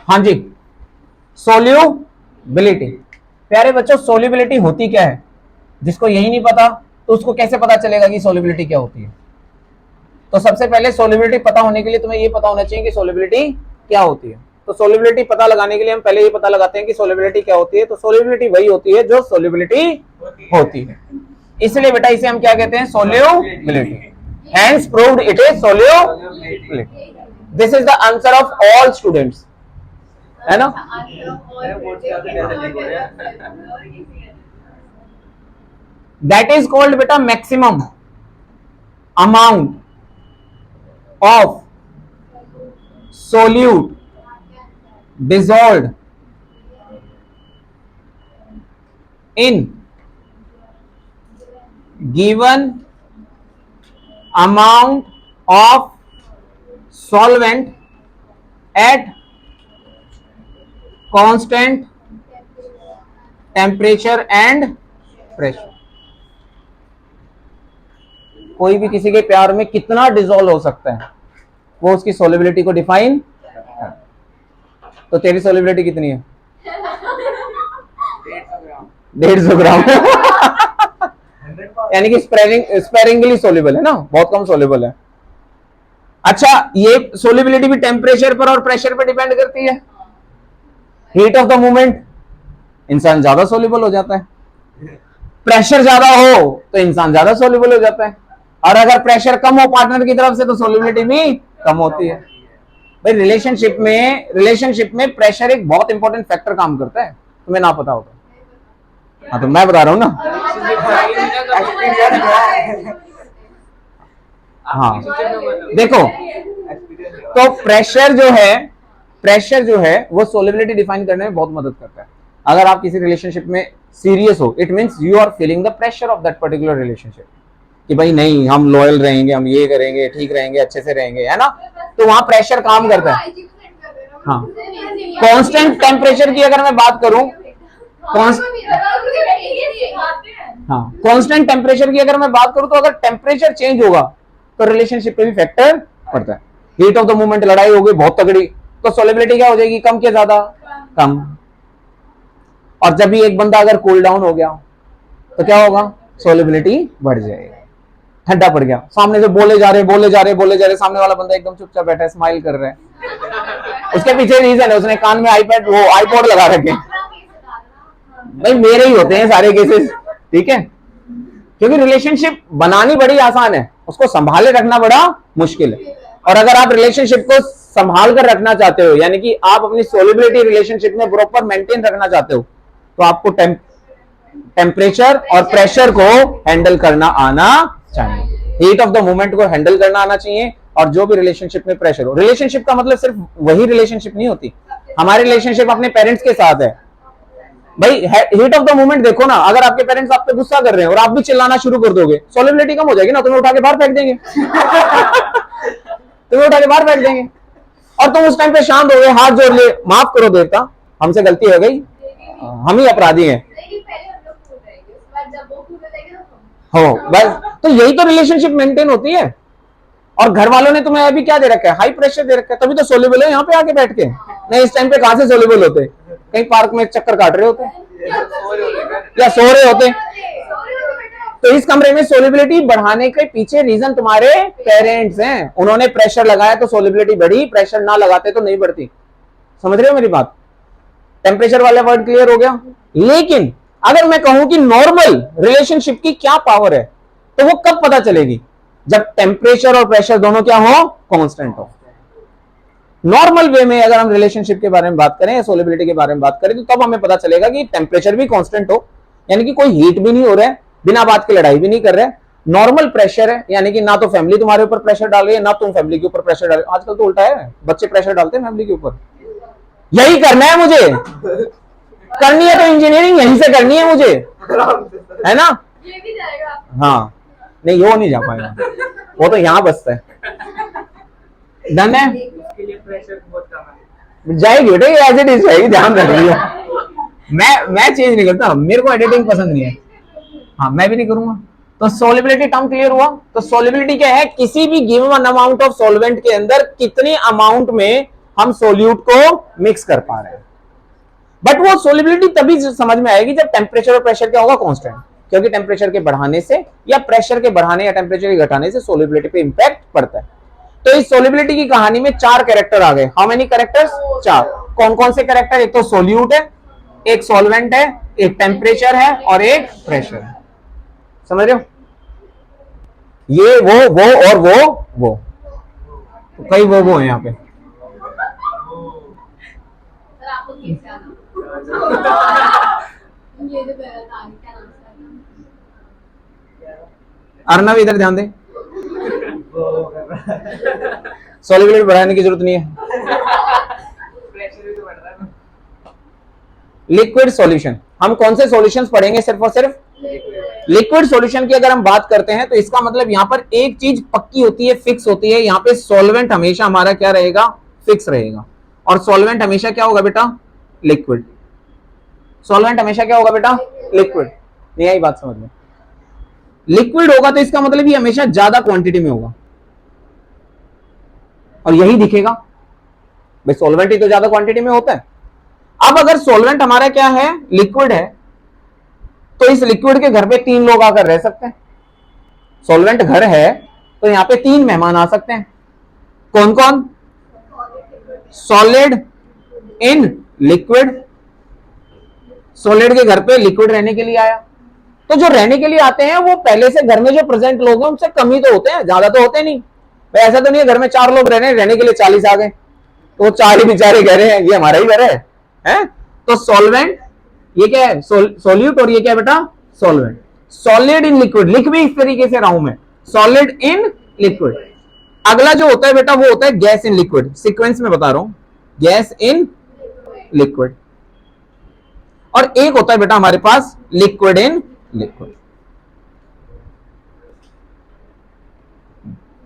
हाँ जी, सोल्यूबिलिटी। प्यारे बच्चों, सोल्यूबिलिटी होती क्या है? जिसको यही नहीं पता तो उसको कैसे पता चलेगा कि सोल्यूबिलिटी क्या होती है? तो सबसे पहले सोल्यूबिलिटी पता होने के लिए तुम्हें ये पता होना चाहिए कि सोल्यूबिलिटी क्या होती है। तो सोल्यूबिलिटी पता लगाने के लिए हम पहले ये पता लगाते हैं कि सोल्यूबिलिटी क्या होती है। तो सोल्यूबिलिटी वही होती है जो सोल्यूबिलिटी होती है, इसलिए बेटा इसे हम क्या कहते हैं? Solubility. Hence proved it is solubility. This is the answer of all students, है ना? दैट इज कॉल्ड बेटा maximum amount of solute dissolved in given amount of solvent at constant temperature and pressure। कोई भी किसी के प्यार में कितना डिसॉल्व हो सकता है वो उसकी सोल्युबिलिटी को डिफाइन। तो तेरी सोल्युबिलिटी कितनी है? 150 ग्राम यानी कि स्पेरिंगली सोल्यूबल है ना, बहुत कम सोल्यूबल है। अच्छा, ये सोल्युबिलिटी भी टेम्परेचर पर और प्रेशर पर डिपेंड करती है। हीट ऑफ द मूवमेंट इंसान ज्यादा सोल्यूबल हो जाता है, प्रेशर ज्यादा हो तो इंसान ज्यादा सोल्यूबल हो जाता है, और अगर प्रेशर कम हो पार्टनर की तरफ से तो सोल्युबिलिटी भी कम होती है। भाई रिलेशनशिप में प्रेशर एक बहुत इंपॉर्टेंट फैक्टर काम करता है, तुम्हें ना पता होगा। हाँ, तो मैं बता रहा हूं ना। हाँ देखो, तो प्रेशर जो है वो सोल्युबिलिटी डिफाइन करने में बहुत मदद करता है। अगर आप किसी रिलेशनशिप में सीरियस हो, it means you are feeling the pressure of that particular relationship कि भाई नहीं, हम लॉयल रहेंगे, हम ये करेंगे, ठीक रहेंगे, अच्छे से रहेंगे, है ना? तो वहां प्रेशर काम करता है। हाँ, कांस्टेंट टेम्परेचर की अगर मैं बात करूं, कांस्टेंट टेम्परेचर की अगर मैं बात करूं, तो अगर टेम्परेचर चेंज होगा तो रिलेशनशिप पे भी फैक्टर पड़ता है। हीट ऑफ द मोमेंट, लड़ाई हो गई बहुत तगड़ी, तो सोल्युबिलिटी क्या हो जाएगी? कम के ज्यादा? कम। और जब भी एक बंदा अगर कूल डाउन हो गया तो क्या होगा? सोल्युबिलिटी बढ़ जाएगी। ठंडा पड़ गया, सामने से बोले जा रहे, सामने वाला बंदा एकदम चुपचाप बैठा है, स्माइल कर रहा है, उसके पीछे रीजन है, उसने कान में आईपॉड लगा रखे। भाई मेरे ही होते हैं सारे केसेस, ठीक है? क्योंकि रिलेशनशिप बनानी बड़ी आसान है, उसको संभाले रखना बड़ा मुश्किल है। और अगर आप रिलेशनशिप को संभाल कर रखना चाहते हो, यानी कि आप अपनी सोल्युबिलिटी रिलेशनशिप में प्रॉपर मेंटेन रखना चाहते हो, तो आपको टेम्परेचर और प्रेशर को हैंडल करना आना चाहिए, हीट ऑफ द मोमेंट को हैंडल करना आना चाहिए। और जो भी रिलेशनशिप में प्रेशर हो, रिलेशनशिप का मतलब सिर्फ वही रिलेशनशिप नहीं होती, हमारी रिलेशनशिप अपने पेरेंट्स के साथ है। भाई हीट ऑफ द मोमेंट देखो ना, अगर आपके पेरेंट्स आप पे गुस्सा कर रहे हैं और आप भी चिल्लाना शुरू कर दोगे, सोल्युबिलिटी कम हो जाएगी ना, तुम्हें उठा के बाहर फेंक देंगे तुम्हें उठा के बाहर फेंक देंगे। और तुम उस टाइम पे शांत हो गए, हाथ जोड़ लिए, माफ करो देवता, हमसे गलती हो गई, हम ही अपराधी हैं, हो बस। तो यही तो रिलेशनशिप मेंटेन होती है। और घर वालों ने तुम्हें अभी क्या दे रखा है? हाई प्रेशर दे रखा है, तभी तो सोल्युबल है यहाँ पे आके बैठ के। नहीं, इस टाइम पे कहां से सोल्युबल होते? कहीं पार्क में चक्कर काट रहे होते या सो रहे होते। तो इस कमरे में सोल्युबिलिटी बढ़ाने के पीछे रीजन तुम्हारे पेरेंट्स हैं, उन्होंने प्रेशर लगाया तो सोल्युबिलिटी बढ़ी, प्रेशर ना लगाते तो नहीं बढ़ती। समझ रहे हो मेरी बात? टेम्परेचर वाला वर्ड क्लियर हो गया। लेकिन अगर मैं कहूं कि नॉर्मल रिलेशनशिप की क्या पावर है, तो वो कब पता चलेगी? जब टेम्परेचर और प्रेशर दोनों क्या हो? कांस्टेंट हो। नॉर्मल वे में अगर हम रिलेशनशिप के बारे में बात करें या सोल्युबिलिटी के बारे में बात करें, तो तब हमें पता चलेगा कि टेम्परेचर भी कांस्टेंट हो, यानी कि कोई हीट भी नहीं हो रहा है, बिना बात के लड़ाई भी नहीं कर रहे, नॉर्मल प्रेशर है, यानी कि ना तो फैमिली तुम्हारे ऊपर प्रेशर डाल रही है, ना तुम फैमिली के ऊपर प्रेशर डाल रहे हो। आजकल तो उल्टा है, बच्चे प्रेशर डालते हैं फैमिली के ऊपर, यही करना है मुझे, करनी है तो इंजीनियरिंग यहीं से करनी है मुझे, है ना? ये भी जाएगा। हाँ, नहीं वो नहीं जा पाएगा, वो तो यहाँ बसता है। डन है, जाएगी बेटे, एज इट इज जाएगी, ध्यान रखिए। मैं चेंज नहीं करता, मेरे को एडिटिंग पसंद नहीं है। हाँ, मैं भी नहीं करूंगा। तो सोल्युबिलिटी टर्म क्लियर हुआ। तो सोल्युबिलिटी क्या है? किसी भी गिवन अमाउंट ऑफ सॉल्वेंट के अंदर कितने अमाउंट में हम सोल्यूट को मिक्स कर पा रहे हैं। बट वो सोलिबिलिटी तभी समझ में आएगी जब टेम्परेचर और प्रेशर क्या होगा, कांस्टेंट, क्योंकि टेम्परेचर के बढ़ाने से या प्रेशर के बढ़ाने या टेम्परेचर के घटाने से सोलिबिलिटी पे इंपैक्ट पड़ता है। तो इस सोलिबिलिटी की कहानी में 4 कैरेक्टर आ गए। How many characters? 4। कौन कौन से कैरेक्टर? एक तो सोल्यूट है, एक सॉल्वेंट है, एक टेम्परेचर है और एक प्रेशर है। समझ रहे हो? ये वो और वो तो कई वो है यहाँ पे। अर्नव इधर ध्यान दे, सॉलिबिलिटी बढ़ाने की जरूरत नहीं है। लिक्विड सॉल्यूशन, हम कौन से सॉल्यूशंस पढ़ेंगे? सिर्फ और सिर्फ लिक्विड सॉल्यूशन की अगर हम बात करते हैं तो इसका मतलब यहां पर एक चीज पक्की होती है, फिक्स होती है। यहां पे सॉल्वेंट हमेशा हमारा क्या रहेगा? फिक्स रहेगा। और सॉल्वेंट हमेशा क्या होगा बेटा? लिक्विड। सॉल्वेंट हमेशा क्या होगा बेटा? लिक्विड। नहीं आई बात समझ में? लिक्विड होगा तो इसका मतलब ये हमेशा ज्यादा क्वांटिटी में होगा और यही दिखेगा भाई, सॉल्वेंट ही तो ज्यादा क्वांटिटी में होता है। अब अगर सॉल्वेंट हमारा क्या है? लिक्विड है, तो इस लिक्विड के घर पे 3 लोग आकर रह सकते हैं। सॉल्वेंट घर है तो यहां पे 3 मेहमान आ सकते हैं। कौन कौन? Solid in liquid. सॉलिड के घर पे लिक्विड रहने के लिए आया, तो जो रहने के लिए आते हैं वो पहले से घर में जो प्रेजेंट लोग हैं उनसे कम ही तो होते हैं, ज्यादा तो होते नहीं भाई। ऐसा तो नहीं है घर में 4 लोग रहने के लिए 40 आ गए, तो 4 ही बेचारे कह रहे हैं ये हमारा ही घर है? तो सॉल्वेंट ये क्या है? सोल्यूट। और ये क्या है बेटा? सॉल्वेंट। सॉलिड इन लिक्विड, लिख भी इस तरीके से रहा हूं मैं, सॉलिड इन लिक्विड। अगला जो होता है बेटा वो होता है गैस इन लिक्विड। सीक्वेंस में बता रहा हूं, गैस इन लिक्विड। और एक होता है बेटा हमारे पास लिक्विड इन लिक्विड।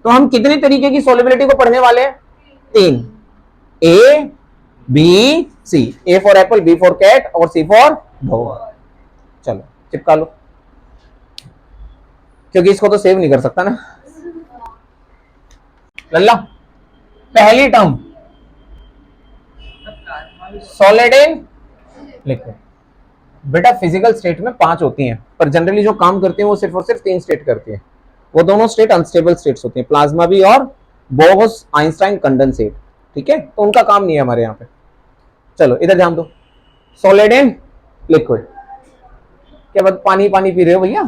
तो हम कितने तरीके की सोलिबिलिटी को पढ़ने वाले हैं? 3, A B C. A for apple, B for cat और सी फॉर डॉग। चलो चिपका लो, क्योंकि इसको तो सेव नहीं कर सकता ना। लल्ला, पहली टर्म सॉलिड इन लिक्विड। बेटा फिजिकल स्टेट में 5 होती हैं, पर जनरली जो काम करते हैं वो सिर्फ और सिर्फ 3 स्टेट करती है। वो दोनों स्टेट अनस्टेबल स्टेट्स होती हैं, प्लाज्मा भी और बोहस आइंस्टाइन कंडेंसेट। ठीक है, तो उनका काम नहीं है हमारे यहाँ पे। चलो इधर ध्यान दो, सॉलिड इन लिक्विड। क्या बात, पानी पानी पी रहे हो भैया?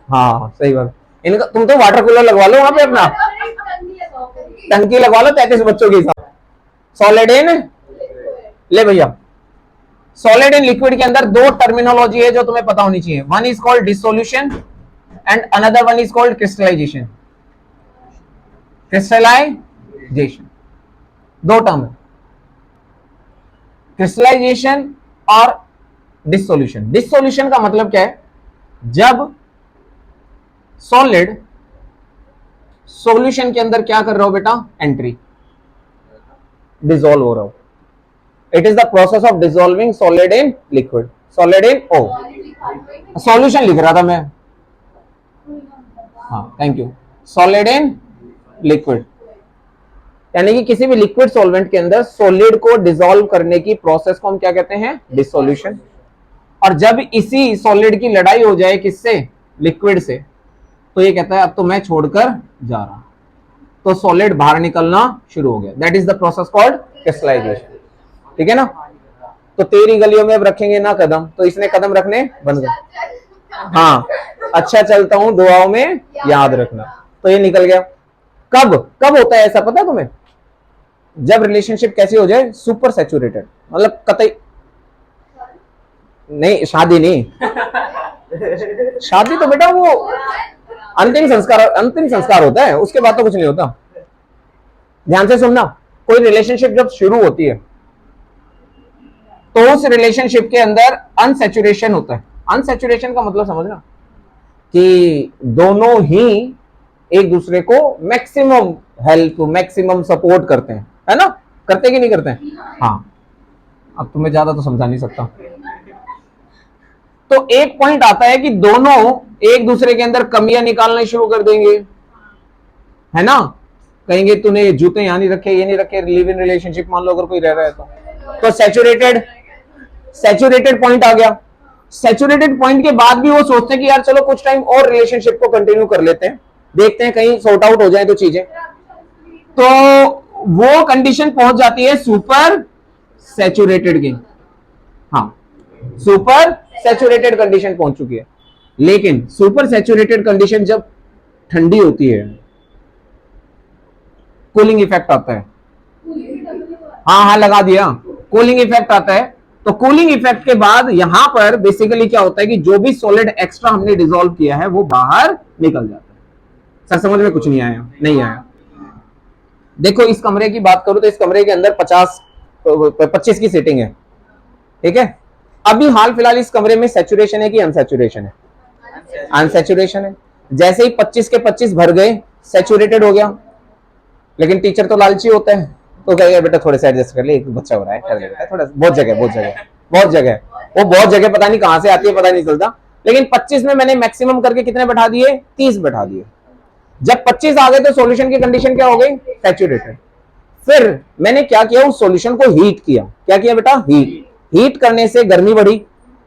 हाँ सही बात। इनका तुम तो वाटर कूलर लगवा लो वहां पे अपना, टंकी लगवा लो 33 बच्चों के हिसाब। सॉलिड इन, ले भैया, सॉलिड इन लिक्विड के अंदर 2 टर्मिनोलॉजी है जो तुम्हें पता होनी चाहिए। One is called dissolution and another one is called crystallization. Crystallization 2 term है, क्रिस्टलाइजेशन और डिसोल्यूशन। डिसोल्यूशन का मतलब क्या है? जब सॉलिड सॉल्यूशन के अंदर क्या कर रहा हो बेटा? एंट्री, डिसॉल्व हो रहा हो। It is the process of dissolving solid in liquid. Solid in oh, solution लिख रहा था मैं, हाँ thank you. Solid in liquid यानी कि किसी भी लिक्विड सॉल्वेंट के अंदर सॉलिड को डिसॉल्व करने की प्रोसेस को हम क्या कहते हैं? डिसोल्यूशन। और जब इसी सॉलिड की लड़ाई हो जाए किससे? लिक्विड से, तो ये कहता है अब तो मैं छोड़कर जा रहा, तो सॉलिड बाहर निकलना शुरू हो गया। That is the process called crystallization. ठीक है ना? तो तेरी गलियों में अब रखेंगे ना कदम, तो इसने कदम रखने बंद कर। हाँ, अच्छा चलता हूं दुआओं में याद रखना। तो ये निकल गया। कब कब होता है ऐसा पता है तुम्हें? जब रिलेशनशिप कैसी हो जाए? सुपर सैचुरेटेड, मतलब कतई नहीं, शादी नहीं। शादी तो बेटा वो अंतिम संस्कार होता है, उसके बाद तो कुछ नहीं होता। ध्यान से सुनना, कोई रिलेशनशिप जब शुरू होती है तो उस रिलेशनशिप के अंदर अनसैचुरेशन होता है। अनसैचुरेशन का मतलब समझना कि दोनों ही एक दूसरे को मैक्सिमम हेल्प, मैक्सिमम सपोर्ट करते हैं, है ना? करते कि नहीं करते हैं? हाँ, अब तुम्हें ज्यादा तो समझा नहीं सकता। तो एक पॉइंट आता है कि दोनों एक दूसरे के अंदर कमियां निकालना शुरू कर देंगे, है ना, कहेंगे तूने जूते यहाँ नहीं रखे, ये नहीं रखे, लिव इन रिलेशनशिप मान लो अगर कोई रह रहा है तो सैचुरेटेड पॉइंट आ गया। सैचुरेटेड पॉइंट के बाद भी वो सोचते हैं कि यार चलो कुछ टाइम और रिलेशनशिप को कंटिन्यू कर लेते हैं, देखते हैं कहीं सॉर्ट आउट हो जाए तो चीजें, तो वो कंडीशन पहुंच जाती है सुपर सैचुरेटेड की। हाँ, सुपर सैचुरेटेड कंडीशन पहुंच चुकी है। लेकिन सुपर सैचुरेटेड कंडीशन जब ठंडी होती है, कूलिंग इफेक्ट आता है। हाँ हाँ लगा दिया, कूलिंग इफेक्ट आता है। तो कूलिंग इफेक्ट के बाद यहां पर बेसिकली क्या होता है कि जो भी सॉलिड एक्स्ट्रा हमने डिसॉल्व किया है वो बाहर निकल जाता है। सर समझ में कुछ नहीं आया? नहीं आया। देखो इस कमरे की बात करूं तो इस कमरे के अंदर 25 की सीटिंग है, ठीक है। अभी हाल फिलहाल इस कमरे में सैचुरेशन है कि अनसैचुरेशन है? अनसैचुरेशन है। जैसे ही 25 के 25 भर गए, सैचुरेटेड हो गया। लेकिन टीचर तो लालची होता है, तो कहेगा बेटा थोड़े से एडजस्ट कर ले, एक बच्चा हो रहा है, कर ले बेटा थोड़ा, बहुत जगह वो बहुत जगह पता नहीं कहां से आती है, पता नहीं चलता। लेकिन 25 में मैंने मैक्सिमम करके कितने बैठा दिए? 30 बैठा दिए। जब 25 आ गए तो सॉल्यूशन की कंडीशन क्या हो गई? सैचुरेटेड। फिर मैंने क्या किया, उस सॉल्यूशन को हीट किया। क्या किया बेटा? हीट करने से गर्मी बढ़ी,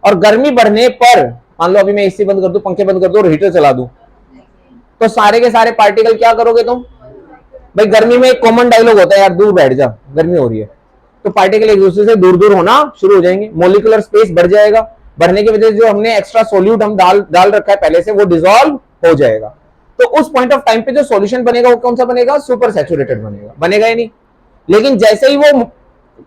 और गर्मी बढ़ने पर मान लो अभी मैं एसी बंद कर दूं, पंखे बंद कर दूं और हीटर चला दूं, तो सारे के सारे पार्टिकल क्या करोगे तुम? भाई गर्मी में एक कॉमन डायलॉग होता है, यार दूर बैठ जा, गर्मी हो रही है, तो पार्टिकल एक दूसरे से दूर दूर होना शुरू हो जाएंगे, मोलिकुलर स्पेस बढ़ जाएगा। बढ़ने की वजह से जो हमने एक्स्ट्रा सोल्यूट हम डाल रखा है पहले से, वो डिसॉल्व हो जाएगा। तो उस पॉइंट ऑफ टाइम पे जो सॉल्यूशन बनेगा वो कौन सा बनेगा? सुपर सैचुरेटेड बनेगा। बनेगा ही नहीं। लेकिन जैसे ही वो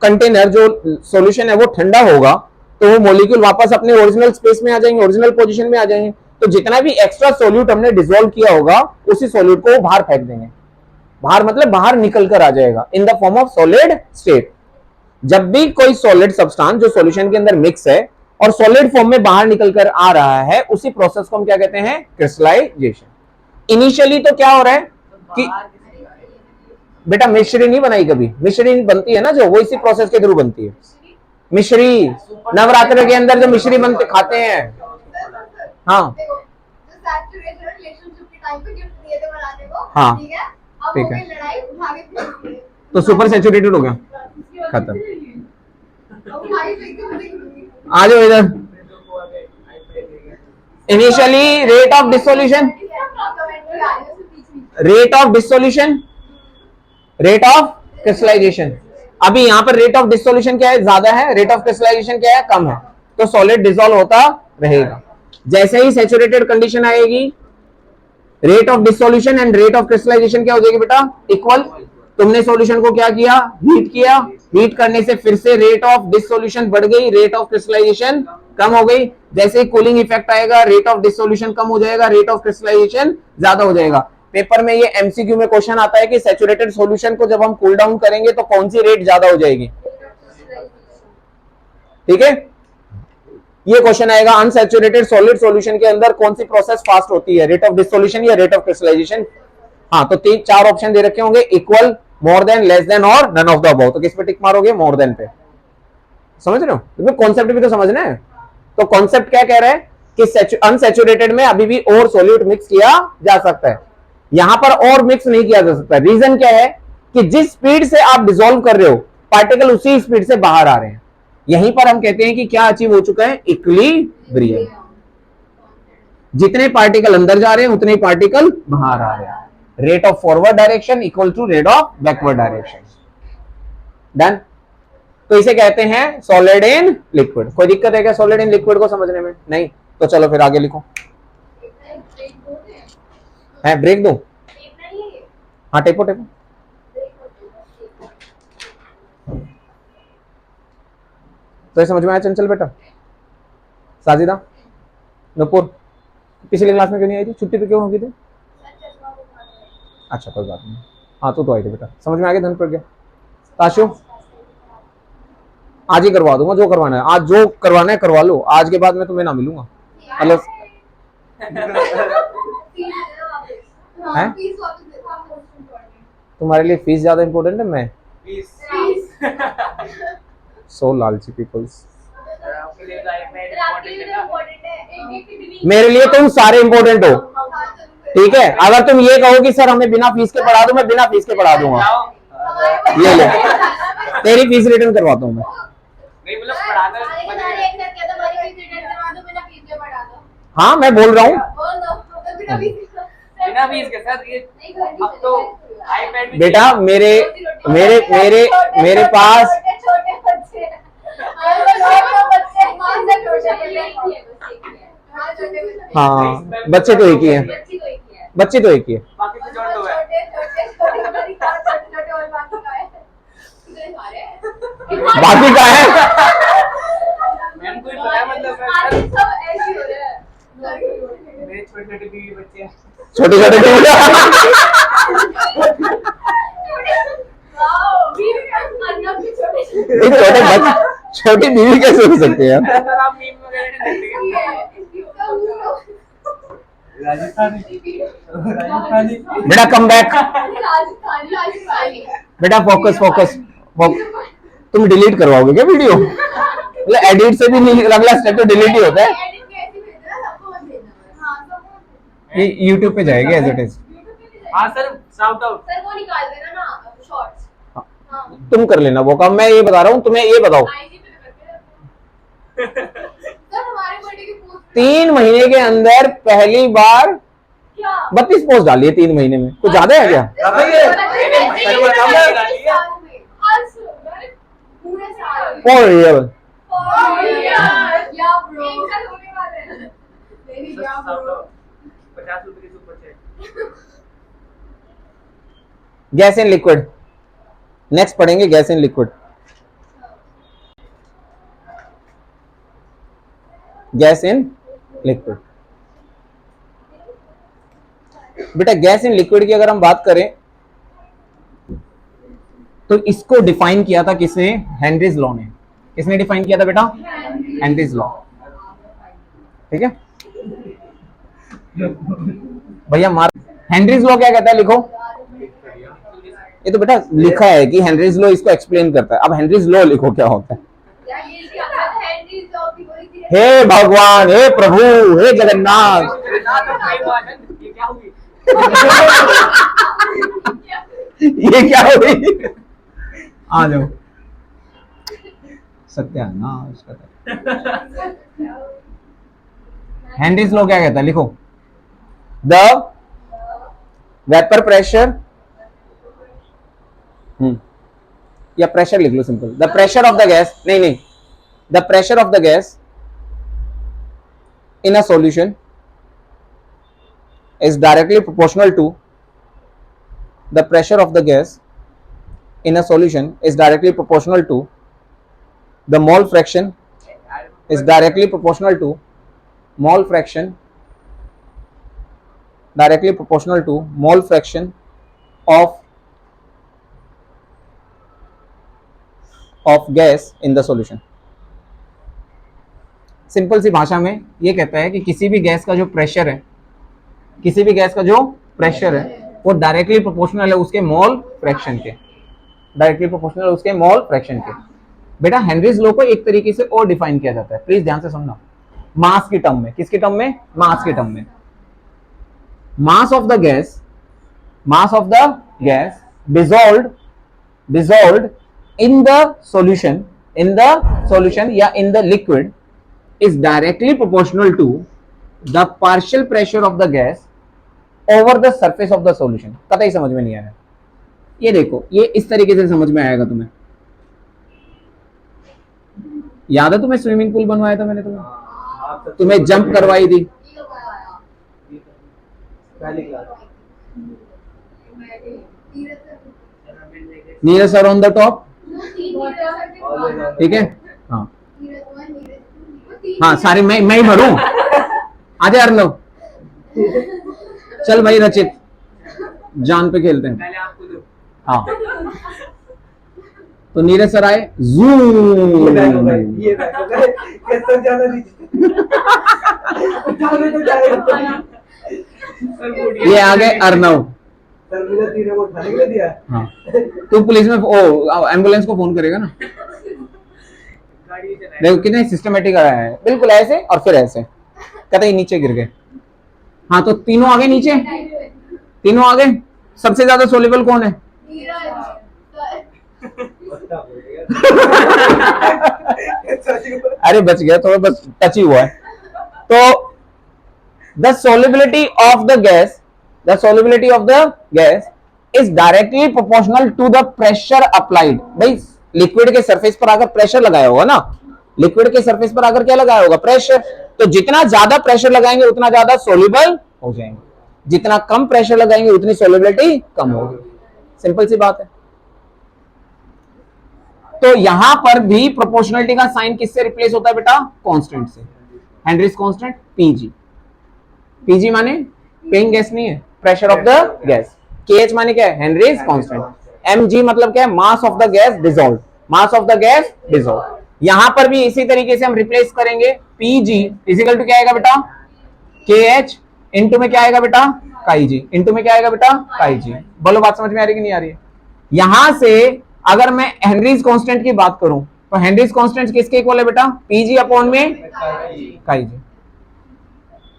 कंटेनर जो सॉल्यूशन है वो ठंडा होगा, तो वो मॉलिक्यूल वापस अपने ओरिजिनल स्पेस में आ जाएंगे, ओरिजिनल पोजीशन में आ जाएंगे। तो जितना भी एक्स्ट्रा सोल्यूट हमने डिसॉल्व किया होगा, उसी सोल्यूट को वो बाहर फेंक देंगे। बाहर मतलब बाहर निकल कर आ जाएगा in the form of solid state. जब भी कोई सॉलिड सब्सटेंस जो सॉल्यूशन के अंदर मिक्स है और सॉलिड फॉर्म में बाहर निकल कर आ रहा है, उसी प्रोसेस को हम क्या कहते हैं? क्रिस्टलाइजेशन। इनिशियली तो क्या हो रहा है कि बेटा मिश्री नहीं बनाई कभी, मिश्री बनती है ना जो, वो इसी प्रोसेस के थ्रू बनती है। मिश्री नवरात्र के अंदर जो मिश्री बनते खाते हैं, हाँ हाँ ठीक है, तो सुपर सैचुरेटेड हो गया, खत्म। आ जाओ इधर। Initially rate of dissolution, rate of dissolution, rate of crystallization. अभी यहां पर रेट ऑफ डिसोल्यूशन क्या है? ज्यादा है। रेट ऑफ क्रिस्टलाइजेशन क्या है? कम है। तो सॉलिड डिसॉल्व होता रहेगा। जैसे ही सैचुरेटेड कंडीशन आएगी, rate of dissolution and rate of crystallization क्या हो जाएगी बेटा? इक्वल। तुमने सॉल्यूशन को क्या किया? हीट किया। हीट करने से फिर से रेट ऑफ डिसोल्यूशन बढ़ गई, रेट ऑफ क्रिस्टलाइजेशन कम हो गई। जैसे ही कूलिंग इफेक्ट आएगा, रेट ऑफ डिसोल्यूशन कम हो जाएगा, रेट ऑफ क्रिस्टलाइजेशन ज्यादा हो जाएगा। पेपर में ये एमसीक्यू में क्वेश्चन आता है कि सैचुरेटेड सॉल्यूशन को जब हम कूल डाउन करेंगे तो कौन सी रेट ज्यादा हो जाएगी? ठीक है, ये क्वेश्चन आएगा। अनसैचुरेटेड सॉलिड सॉल्यूशन के अंदर कौन सी प्रोसेस फास्ट होती है? रेट ऑफ डिसोल्यूशन या रेट ऑफ क्रिस्टलाइजेशन? हाँ, तो 3-4 ऑप्शन दे रखे होंगे, equal, more than, less than और नन ऑफ द अबव। तो किस पे टिक मारोगे? मोर देन पे। समझ रहे हो? तो कॉन्सेप्ट भी तो समझना है। तो कॉन्सेप्ट क्या कह रहा है कि अनसैचुरेटेड में अभी भी और सॉल्यूट मिक्स किया जा सकता है, यहां पर और मिक्स नहीं किया जा सकता। रीजन क्या है कि जिस स्पीड से आप डिसॉल्व कर रहे हो, पार्टिकल उसी स्पीड से बाहर आ रहे हैं। यहीं पर हम कहते हैं कि क्या अचीव हो चुका है? इक्विलिब्रियम। जितने पार्टिकल अंदर जा रहे हैं उतने पार्टिकल बाहर आ रहे हैं। Rate of forward direction equal to rate of backward direction. Done. तो इसे कहते हैं सॉलिड इन लिक्विड। कोई दिक्कत है क्या सॉलिड इन लिक्विड को समझने में? नहीं। तो चलो फिर आगे लिखो। है ब्रेक दो? हाँ टेपो टेपो। तो ये समझ में आया चंचल बेटा? साजिदा, नूपुर पिछली क्लास में क्यों नहीं आई थी? छुट्टी पे क्यों हो गई थी? अच्छा कोई बात नहीं। हाँ तो आई थी बेटा, समझ में आ गया? धन पड़ गया। ताशु आज ही करवा दूंगा जो करवाना है। आज जो करवाना है करवा लो, आज के बाद मैं तुम्हें ना मिलूंगा। हेलो है? तुम्हारे लिए फीस ज्यादा इंपॉर्टेंट है? मैं सो लालची पीपल्स। मेरे लिए तुम सारे इंपॉर्टेंट हो। ठीक है, अगर तुम ये कहो कि सर हमें बिना फीस के पढ़ा दो, मैं बिना फीस के पढ़ा दूंगा। ये ले, तेरी फीस रिटर्न करवाता हूँ मैं। नहीं मतलब पढ़ाना हाँ मैं बोल रहा हूँ, बिना फीस के सर ये अब तो आईपैड भी बेटा मेरे मेरे मेरे मेरे पास हाँ बच्चे तो एक ही है, बच्चे तो एक ही है। बाकी तो जोड़ दो है। बाकी का है मैम को ही पता है मतलब सर मेरे छोटे छोटे बीवी बच्चे हैं। छोटे छोटे छोटी बीवी कैसे हो सकते हैं? सर आप मीम वगैरह नहीं देखते बेटा कम बैक, बेटा फोकस फोकस तुम डिलीट करवाओगे क्या वीडियो? मतलब एडिट से भी नहीं, अगला स्टेप तो डिलीट ही होता है। ये YouTube पे जाएगा एज इट इज। हाँ सर शाउट आउट सर वो निकाल देना ना शॉर्ट्स। हाँ तुम कर लेना वो काम, मैं ये बता रहा हूँ तुम्हें। ये बताओ आईजी पे करके सर हमारे बर्थडे की पोस्ट 3 महीने के अंदर पहली बार क्या 32 पोस्ट डाली है 3 महीने में, कुछ ज्यादा है क्या? पूरे साल फॉर रियल या ब्रो एक साल होने वाले हैं मेरी या ब्रो 50 रुपए की super chat. Gas in liquid, next पढ़ेंगे gas in liquid. Gas in liquid, बेटा गैस इन लिक्विड की अगर हम बात करें तो इसको डिफाइन किया था किसने? हेनरीज लॉ ने। किसने डिफाइन किया था बेटा? Henry's law. ठीक है भैया मार। हेनरीज लॉ क्या कहता है लिखो। ये तो बेटा लिखा है कि हेनरीज लॉ इसको एक्सप्लेन करता है, अब हेनरीज लॉ लिखो क्या होता है। यार ये क्या है हेनरी जॉब की बोली थी हे भगवान, हे प्रभु, हे जगन्नाथ, ये क्या होगी? ये क्या हुई? आ जाओ सत्यानाश करता है। हेनरीज लॉ क्या कहता है लिखो। द वेपर प्रेशर, या प्रेशर लिख लो simple. The pressure of the gas, नहीं नहीं, the pressure of the gas in a solution is directly proportional to the pressure of the gas in a solution is directly proportional to the mole fraction is directly proportional to mole fraction directly proportional to mole fraction of gas in the solution। Simple सी भाषा में ये कहता है कि किसी भी gas का जो प्रेशर है, किसी भी गैस का जो प्रेशर है वो डायरेक्टली प्रोपोर्शनल है उसके मोल फ्रैक्शन के, डायरेक्टली प्रोपोर्शनल उसके मोल फ्रैक्शन के। बेटा हेनरीज लॉ को एक तरीके से और डिफाइन किया जाता है, प्लीज ध्यान से सुनना। मास की टर्म में, किसकी टर्म में? मास की टर्म में। Mass of the gas, mass of the gas dissolved in the solution या in the liquid is directly proportional to the partial pressure of the gas over the surface of the solution। कतई समझ में नहीं आया। ये देखो, ये इस तरीके से समझ में आएगा तुम्हें। याद है तुम्हें स्विमिंग पूल बनवाया था मैंने तुम्हें जंप करवाई थी। Neeraj sir on the top, ठीक है। हाँ हाँ सारे मैं ही भरूं। आजा अर्नव, चल भाई रचित, जान पे खेलते हैं। पहले आपको दो। हाँ तो नीरज सर आए, जूम, ये आ गए अर्नव। हाँ तू पुलिस में एम्बुलेंस को फोन करेगा ना। देखो कितने सिस्टमेटिक आया है, बिल्कुल ऐसे और फिर ऐसे, कतई नीचे गिर गए। हाँ तो तीनों आगे नीचे, तीनों आगे। सबसे ज्यादा सोल्यूबल कौन है? अरे बच गया, थोड़ा बस टच ही हुआ है। तो the solubility of the gas, the solubility of the gas is directly proportional to the pressure applied. भाई लिक्विड के सरफेस पर अगर प्रेशर लगाया होगा ना, लिक्विड के सरफेस पर अगर क्या लगाया होगा? प्रेशर। तो जितना ज्यादा प्रेशर लगाएंगे उतना ज्यादा सोल्यूबल हो जाएंगे, जितना कम प्रेशर लगाएंगे उतनी सोल्युबिलिटी कम होगी। सिंपल सी बात है। तो यहां पर भी प्रोपोर्शनलिटी का साइन किससे रिप्लेस होता है बेटा? कांस्टेंट से। Henrys constant PG. पीजी माने पेइंग गैस नहीं है, pressure of the gas. KH माने क्या है? Henrys constant. एमजी मतलब क्या है? Mass of the gas dissolve, mass of the gas dissolve. यहां पर भी इसी तरीके से हम रिप्लेस करेंगे। पीजी इजिकल टू क्या आएगा बेटा? केएच इनटू में क्या आएगा बेटा? काईजी। इनटू में क्या आएगा बेटा? काईजी। बोलो बात समझ में आ रही कि नहीं आ रही है? यहां से अगर मैं हेनरीज कांस्टेंट की बात करूं तो हेनरीज कांस्टेंट किसके इक्वल है बेटा? पीजी अपॉन में काईजी।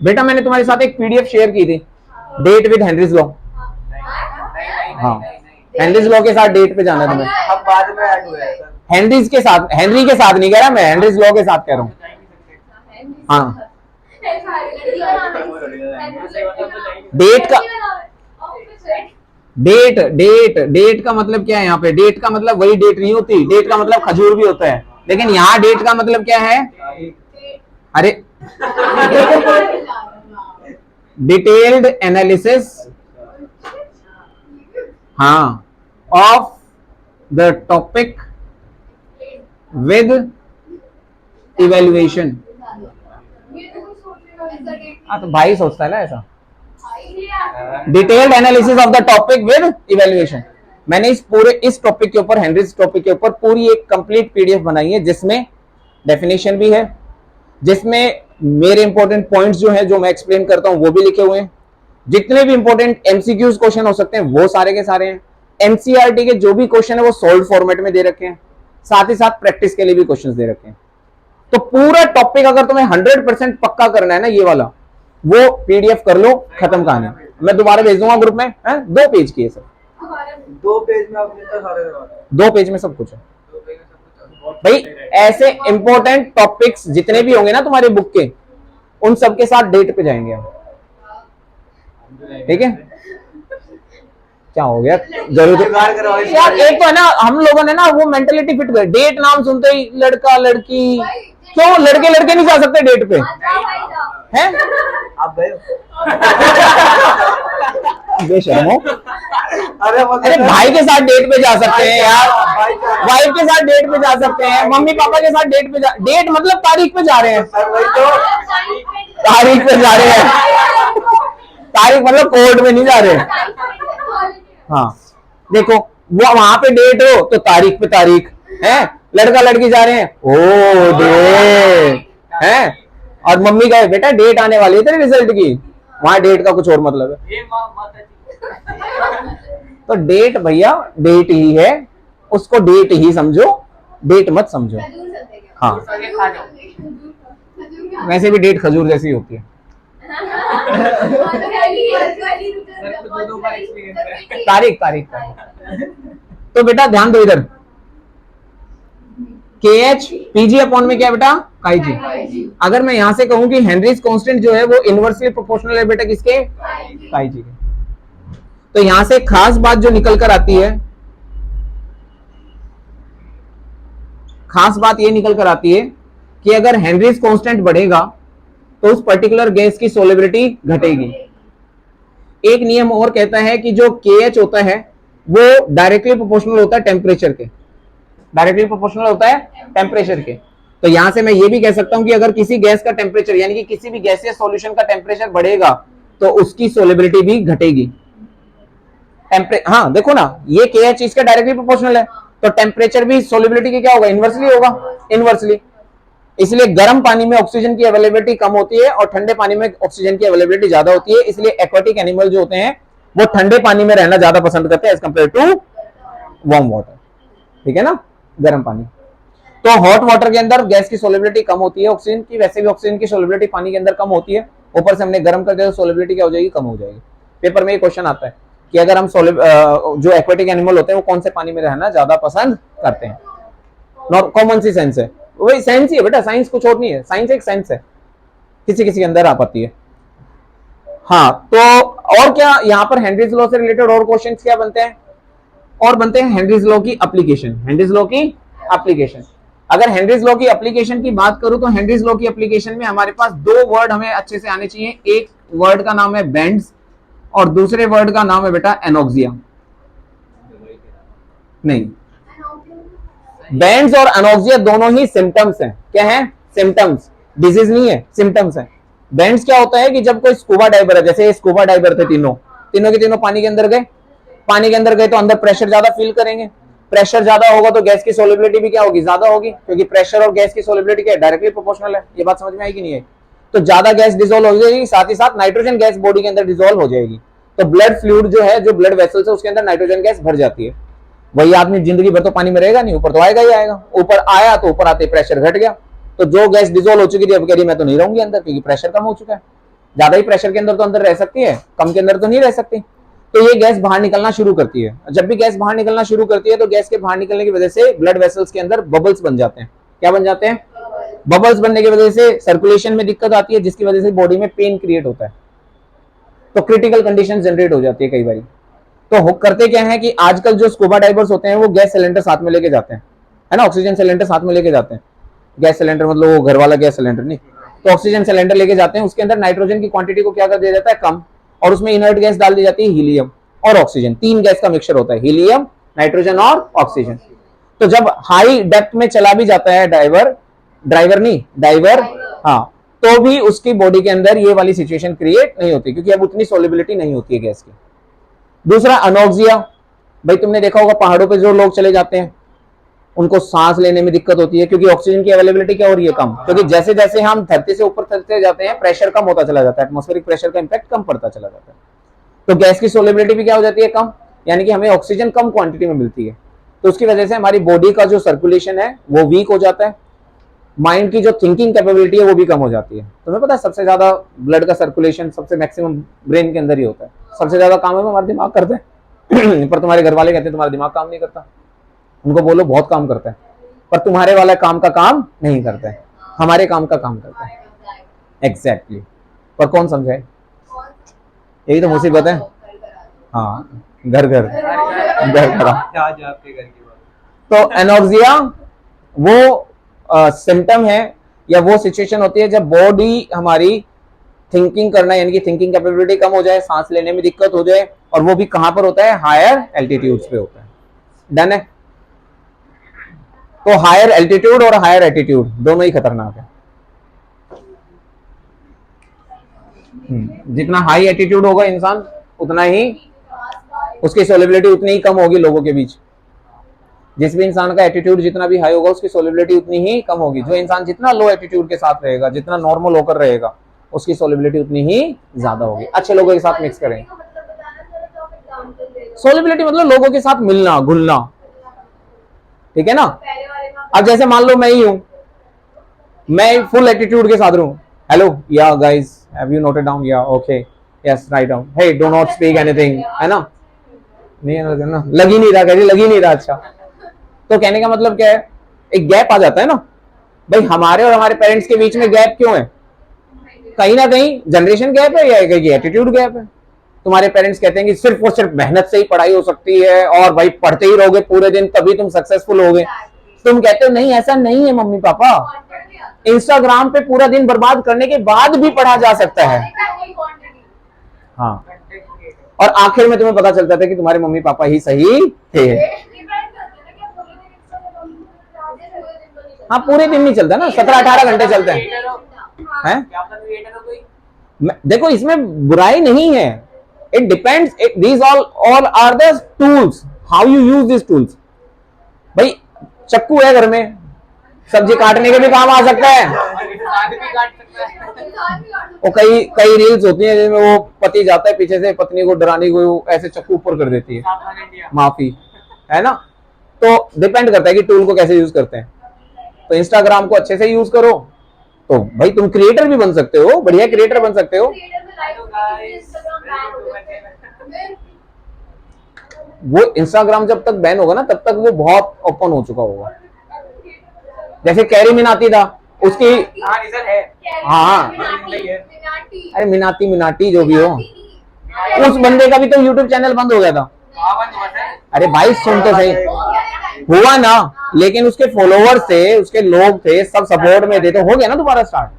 बेटा मैंने तुम्हारे साथ एक पीडीएफ शेयर की थी, डेट विद हेनरीज लॉ। हाँ, हेनरीज लॉ के साथ डेट पे जाना है तुम्हें। हम बाद में ऐड हुए हैं सर। हेनरीज के साथ, हेनरी के साथ नहीं कह रहा मैं, हेनरीज लॉ के साथ कह रहा हूँ। हाँ, डेट का, डेट डेट डेट का मतलब क्या है? यहाँ पे डेट का मतलब वही डेट नहीं होती, डेट का मतलब खजूर भी होता है, लेकिन यहाँ डेट का मतलब क्या है? अरे डिटेल्ड एनालिसिस, हाँ, of the topic with evaluation. हाँ तो भाई सोचता है ना ऐसा। Detailed analysis of the topic with evaluation. मैंने इस टॉपिक के ऊपर, हेनरीज टॉपिक के ऊपर पूरी एक कंप्लीट पीडीएफ बनाई है, जिसमें डेफिनेशन भी है, जिसमें मेरे इंपॉर्टेंट पॉइंट्स जो है, जो मैं एक्सप्लेन करता हूं वो भी लिखे हुए हैं। जितने भी इंपॉर्टेंट एमसीक्यूज क्वेश्चन हो सकते हैं वो सारे के सारे हैं। एनसीईआरटी के जो भी क्वेश्चन है वो सॉल्व फॉर्मेट में दे रखे हैं, साथ ही साथ प्रैक्टिस के लिए भी क्वेश्चंस दे रखे हैं। तो पूरा टॉपिक अगर तुम्हें 100% पक्का करना है ना, ये वाला, वो पीडीएफ कर लो, खत्म कहानी। मैं दोबारा भेज दूंगा ग्रुप में, 2 पेज की है सर, 2 पेज में आपने तो सारे 2 पेज में सब कुछ है भाई। ऐसे इंपॉर्टेंट टॉपिक्स जितने भी होंगे ना तुम्हारे बुक के, उन सब के साथ डेट पे जाएंगे हम, ठीक है? क्या हो गया? जरूर यार, एक तो है ना, हम लोगों ने ना वो मेंटेलिटी फिट कर, डेट नाम सुनते ही लड़का लड़की, क्यों लड़के लड़के नहीं जा सकते डेट पे? हैं? आप गए? बेशर्मो। अरे भाई के साथ डेट पे जा सकते हैं यार, वाइफ के साथ डेट पे जा सकते हैं, मम्मी पापा के साथ डेट पे जा, डेट मतलब तारीख पे जा रहे हैं सर, वही तो तारीख पे जा रहे हैं, तारीख मतलब कोर्ट में नहीं जा रहे हैं। हाँ देखो, वो वहां पे डेट हो तो तारीख पे तारीख है, लड़का लड़की जा रहे हैं, ओ डेट है, और मम्मी कहे बेटा डेट आने वाली है तेरे रिजल्ट की, वहां डेट का कुछ और मतलब है। ये माता जी। तो डेट भैया डेट ही है, उसको डेट ही समझो, डेट मत समझो। हाँ, आगे खा जाओ। वैसे भी डेट खजूर जैसी होती है। तारीख तारीख तारीख। तो बेटा ध्यान दो इधर, KH PG अपॉन में क्या है बेटा? काई जी। अगर मैं यहां से कहूं कि हेनरीज कांस्टेंट जो है वो इनवर्सली प्रोपोर्शनल है बेटा किसके? काई जी के। तो यहां से खास बात जो निकल कर आती है, खास बात ये निकल कर आती है कि अगर हेनरीज कांस्टेंट बढ़ेगा तो उस पर्टिकुलर गैस की सोलिबिलिटी घटेगी। एक नियम और कहता है कि जो KH होता है वो डायरेक्टली प्रोपोर्शनल होता है टेम्परेचर के, डायरेक्टली प्रोपोर्शनल होता है टेम्परेचर के। तो यहां से मैं ये भी कह सकता हूं कि अगर किसी गैस का टेम्परेचर, यानी कि किसी भी गैसियस सॉल्यूशन का टेम्परेचर बढ़ेगा तो उसकी सोलिबिलिटी भी घटेगी। हाँ देखो ना, ये KH इसका डायरेक्टली प्रोपोर्शनल है, तो टेम्परेचर भी सोलिबिलिटी के क्या होगा? इनवर्सली होगा, इनवर्सली। इसलिए गर्म पानी में ऑक्सीजन की अवेलेबिलिटी कम होती है और ठंडे पानी में ऑक्सीजन की अवेलेबिलिटी ज्यादा होती है। इसलिए एक्वाटिक एनिमल जो होते हैं वो ठंडे पानी में रहना ज्यादा पसंद करते हैं as compare to warm water, ठीक है ना, गर्म पानी। तो हॉट वाटर के अंदर गैस की सोलिबिलिटी कम होती है ऑक्सीजन की, वैसे भी ऑक्सीजन की सोलिबिलिटी पानी के अंदर कम होती है, ऊपर से हमने गर्म कर दिया तो सॉलिबिलिटी क्या हो जाएगी, कम हो जाएगी। पेपर में ये क्वेश्चन आता है कि अगर हम जो एक्वेटिक एनिमल होते हैं वो कौन से पानी में रहना ज्यादा पसंद करते हैं। कॉमन सी सेंस है, वही साइंस ही है बेटा, साइंस कुछ और नहीं है, साइंस एक सेंस है, किसी किसी के अंदर आ पाती है। हाँ, तो और क्या यहाँ पर हेनरीज लॉ से रिलेटेड और क्वेश्चंस क्या बनते हैं, और बनते हैं हेनरीज लॉ की एप्लीकेशन। हेनरीज लॉ की एप्लीकेशन, अगर हेनरीज लॉ की एप्लीकेशन की बात करूं तो हेनरीज लॉ की एप्लीकेशन में हमारे पास दो वर्ड हमें अच्छे से आने चाहिए। एक वर्ड का नाम है बेंड्स और दूसरे वर्ड का नाम है बेटा एनोक्सिया। नहीं, बेंड्स और एनोक्सिया दोनों ही सिम्टम्स हैं। क्या है? सिम्टम्स, डिजीज नहीं है, सिम्टम्स है। बेंड्स क्या होता है कि जब कोई स्कूबा डाइवर है, जैसे स्कूबा डाइवर थे तीनों के तीनों पानी के अंदर गए, पानी के अंदर गए तो अंदर प्रेशर ज्यादा फील करेंगे, प्रेशर ज्यादा होगा तो गैस की सोलिबिलिटी भी क्या होगी, ज्यादा होगी, क्योंकि प्रेशर और गैस की सोलिबिलिटी क्या है, डायरेक्टली प्रोपोर्शनल है। ये बात समझ में आई कि नहीं आई? तो ज्यादा गैस डिसॉल्व हो जाएगी, साथ ही साथ नाइट्रोजन गैस बॉडी के अंदर डिसॉल्व हो जाएगी, तो ब्लड फ्लूइड जो है, जो ब्लड वेसल्स है उसके अंदर नाइट्रोजन गैस भर जाती है। वही आदमी जिंदगी भर तो पानी में रहेगा नहीं, ऊपर तो आएगा ही आएगा। ऊपर आया तो ऊपर आते प्रेशर घट गया, तो जो गैस डिसॉल्व हो चुकी थी अब कह रही मैं तो नहीं रहूंगी अंदर, क्योंकि प्रेशर कम हो चुका है। ज्यादा ही प्रेशर के अंदर तो अंदर रह सकती है, कम के अंदर तो नहीं रह सकती। तो ये गैस बाहर निकलना शुरू करती है। जब भी गैस बाहर निकलना शुरू करती है तो गैस के बाहर निकलने की वजह से ब्लड वेसल्स के अंदर बबल्स बन जाते हैं। क्या बन जाते हैं? बबल्स बनने की वजह से सर्कुलेशन में दिक्कत आती है, जिसकी वजह से बॉडी में पेन क्रिएट होता है, तो क्रिटिकल कंडीशन जनरेट हो जाती है कई बार। तो करते क्या है कि आजकल जो स्कूबा डाइवर्स होते हैं वो गैस सिलेंडर साथ में लेके जाते हैं, है ना, ऑक्सीजन सिलेंडर साथ में लेके जाते हैं। गैस सिलेंडर मतलब वो घर वाला गैस सिलेंडर नहीं, तो ऑक्सीजन सिलेंडर लेके जाते हैं। उसके अंदर नाइट्रोजन की क्वांटिटी को क्या कर दिया जाता है, कम, और उसमें इनर्ट गैस डाल दी जाती है, हीलियम और ऑक्सीजन। तीन गैस का मिक्सचर होता है, हीलियम, नाइट्रोजन और ऑक्सीजन। तो जब हाई डेप्थ में चला भी जाता है डाइवर, हाँ, तो भी उसकी बॉडी के अंदर ये वाली सिचुएशन क्रिएट नहीं होती, क्योंकि अब उतनी सोलिबिलिटी नहीं होती है गैस की। दूसरा अनोक्सिया, भाई तुमने देखा होगा पहाड़ों पे जो लोग चले जाते हैं उनको सांस लेने में दिक्कत होती है, क्योंकि ऑक्सीजन की अवेलेबिलिटी क्या हो रही है, कम। क्योंकि जैसे जैसे हम धरती से ऊपर चलते जाते हैं प्रेशर कम होता चला जाता है, एटमॉस्फेरिक प्रेशर का इंपैक्ट कम पड़ता चला जाता है, तो गैस की सोलिबिलिटी भी क्या हो जाती है, कम, यानी कि हमें ऑक्सीजन कम क्वांटिटी में मिलती है। तो उसकी वजह से हमारी बॉडी का जो सर्कुलेशन है वो वीक हो जाता है, माइंड की जो थिंकिंग कैपेबिलिटी है वो भी कम हो जाती है। तुम्हें पता है सबसे ज्यादा ब्लड का सर्कुलेशन सबसे मैक्सिमम ब्रेन के अंदर ही होता है, सबसे ज्यादा काम है वो हमारा दिमाग करता है पर तुम्हारे घर वाले कहते हैं तुम्हारा दिमाग काम नहीं करता। उनको बोलो बहुत काम करता है, पर तुम्हारे वाला काम का काम नहीं करता है, हमारे काम का काम करता है। एग्जैक्टली, पर कौन समझाए, यही तो मुसीबत है। हाँ, घर घर आपके घर की बात। तो एनोक्सिया वो सिम्टम है या वो सिचुएशन होती है जब बॉडी हमारी थिंकिंग करना, यानी कि थिंकिंग कैपेबिलिटी कम हो जाए, सांस लेने में दिक्कत हो जाए, और वो भी कहां पर होता है, हायर एल्टीट्यूड्स पे होता है। डन है? तो हायर एल्टीट्यूड और हायर एटीट्यूड दोनों ही खतरनाक है। जितना हाई एटीट्यूड होगा इंसान उतना ही उसकी सोलिबिलिटी उतनी ही कम होगी लोगों के बीच। जिस भी इंसान का एटीट्यूड जितना भी हाई होगा उसकी सोलिबिलिटी उतनी ही कम होगी। जो इंसान जितना लो एटीट्यूड के साथ रहेगा, जितना नॉर्मल होकर रहेगा, उसकी सोलिबिलिटी उतनी ही ज्यादा होगी। अच्छे लोगों के साथ मिक्स करें। सोलिबिलिटी मतलब लोगों के साथ मिलना घुलना, ठीक है ना। अब जैसे मान लो मैं ही हूं, मैं फुल एटीट्यूड के साथ रहूं, हेलो या guys have you noted down, या okay yes write down, hey do not speak anything, है ना, नहीं ना, लग ही नहीं रहा, कह लग ही नहीं रहा। अच्छा, तो कहने का मतलब क्या है, एक गैप आ जाता है ना भाई, हमारे और हमारे पेरेंट्स के बीच में गैप क्यों है, कहीं ना कहीं जनरेशन गैप है या एटीट्यूड गैप है। तुम्हारे पेरेंट्स कहते हैं कि सिर्फ और सिर्फ मेहनत से ही पढ़ाई हो सकती है, और भाई पढ़ते ही रहोगे पूरे दिन तभी तुम सक्सेसफुल होगे। तुम कहते हो नहीं ऐसा नहीं है मम्मी पापा, इंस्टाग्राम पे पूरा दिन बर्बाद करने के बाद भी पढ़ा जा सकता है। हाँ, और आखिर में तुम्हें पता चलता था कि तुम्हारे मम्मी पापा ही सही थे। हाँ, पूरे दिन नहीं चलता ना, 17-18 घंटे चलते हैं। देखो इसमें बुराई नहीं है, it depends, these all are the tools, how you use this tools. भाई चक्कू है घर में, सब्जी काटने के भी काम आ सकता है। और कई रील्स होती हैं जिसमें वो पति जाता है पीछे से पत्नी को डराने को ऐसे चक्कू ऊपर कर देती है, माफी, है ना। तो डिपेंड करता है कि टूल को कैसे यूज करते हैं। तो इंस्टाग्राम को अच्छे से यूज करो, तो भाई तुम क्रिएटर भी बन सकते हो, बढ़िया क्रिएटर बन सकते हो। क्रिएटर में लाइव इंस्टाग्राम बैन हो जाते हैं। वो इंस्टाग्राम जब तक बैन होगा ना तब तक वो बहुत ओपन हो चुका होगा। जैसे कैरी मिनाती था, उसकी हाँ रिजल्ट है। हाँ। मिनाटी अरे मिनाटी जो भी हो, उस बंदे का भी तो यूट्यूब चैनल बंद हो गया था। हाँ बंद हुआ था। अरे भाई सुन तो सही, हुआ ना, लेकिन उसके फॉलोवर्स थे, उसके लोग थे, सब सपोर्ट में थे, तो हो गया ना दोबारा स्टार्ट।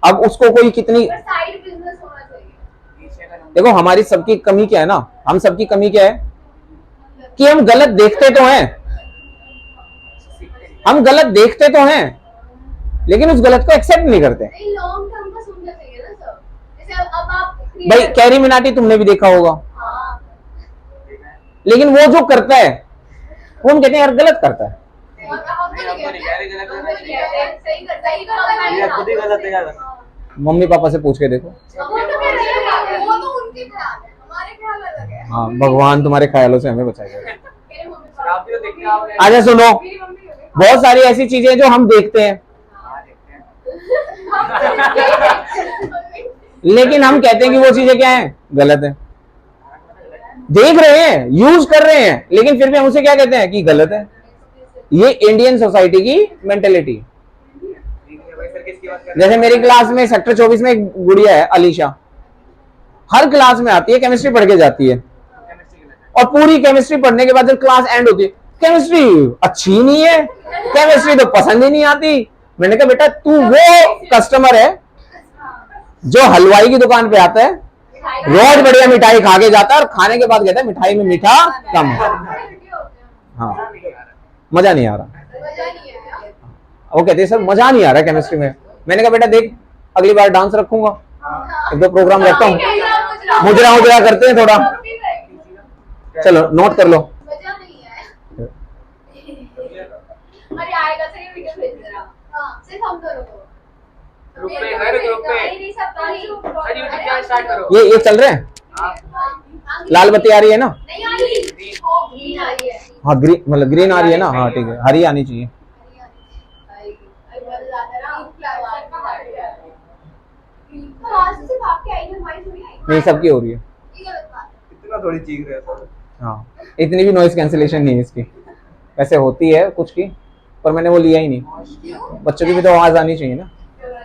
अब उसको कोई कितनी, साइड बिजनेस होना चाहिए। देखो हमारी सबकी कमी क्या है ना, हम सबकी कमी क्या है कि हम गलत देखते तो हैं, हम गलत देखते तो हैं, लेकिन उस गलत को एक्सेप्ट नहीं करते। नहीं, लॉन्ग टर्म का सुनना चाहिए ना सब। जैसे अब आप भाई कैरी मिनाटी तुमने भी देखा होगा, हाँ, लेकिन वो जो करता है वो हम कहते हैं यार गलत करता है। और हम तो नहीं नहीं, कहते, गलत हम तो नहीं कहते, सही करता है। ये खुद ही गलत है यार। मम्मी पापा से पूछ के देखो। वो तो कह रहे हैं, वो तो उनके ख्याल है, हमारे ख्याल अलग है। हाँ, भगवान तुम्हारे ख्यालों से हमें बचाएगा। मेरे मम्मी आप भी तो देखते हो आपने। आजा सुनो, मेरी मम्मी हो गई। बहुत सारी ऐसी चीजें जो हम देखते हैं, हाँ देखते हैं। लेकिन हम कहते हैं कि वो चीजें क्या है, गलत है। देख रहे हैं, यूज कर रहे हैं, लेकिन फिर भी हम उसे क्या कहते हैं कि गलत है। ये इंडियन सोसाइटी की मेंटेलिटी। भाई सर किसकी बात कर रहे जैसे मेरी क्लास में सेक्टर 24 में एक गुड़िया है अलीशा, हर क्लास में आती है, केमिस्ट्री पढ़ के जाती है, हैं? केमिस्ट्री गलत है। और पूरी केमिस्ट्री पढ़ने के बाद जब क्लास एंड होती है, केमिस्ट्री अच्छी नहीं है, केमिस्ट्री तो पसंद ही नहीं आती। मैंने कहा बेटा तू वो कस्टमर है जो हलवाई की दुकान पे आता है, रोज बढ़िया मिठाई खा के जाता है और खाने के बाद कहता है मिठाई में मीठा कम है। हाँ, नहीं आ रहा। मजा नहीं आ रहा। मजा नहीं आया। वो कहते हैं सर मजा नहीं आ रहा केमिस्ट्री में। मैंने कहा बेटा देख अगली बार डांस रखूंगा, एक दो प्रोग्राम रखता हूँ, मुजरा मुजरा करते हैं थोड़ा, चलो नोट कर लो। मजा नहीं आया। अरे आएगा सर, ये वीडियो भेज दे रहा। हाँ, सिर्फ हम दोनों को। ग्रुप पे घर ग्रुप पे। नहीं, सब तो नहीं। सर यूट्यूब चैनल स्टार्ट करो। ये चल रहे हैं, हाँ। लाल बत्ती आ रही है ना? नहीं आ रही। ओ, ग्रीन आ रही है। हाँ ग्रीन, मतलब ग्रीन आ रही है ना? हाँ ठीक है, हरी आनी चाहिए। नहीं सबकी हो रही है। इतना थोड़ी चीख रहे हो सर। हाँ, इतनी भी नॉइज कैंसिलेशन नहीं है इसकी, वैसे होती है कुछ की, पर मैंने वो लिया ही नहीं। बच्चों की भी तो आवाज आनी चाहिए ना।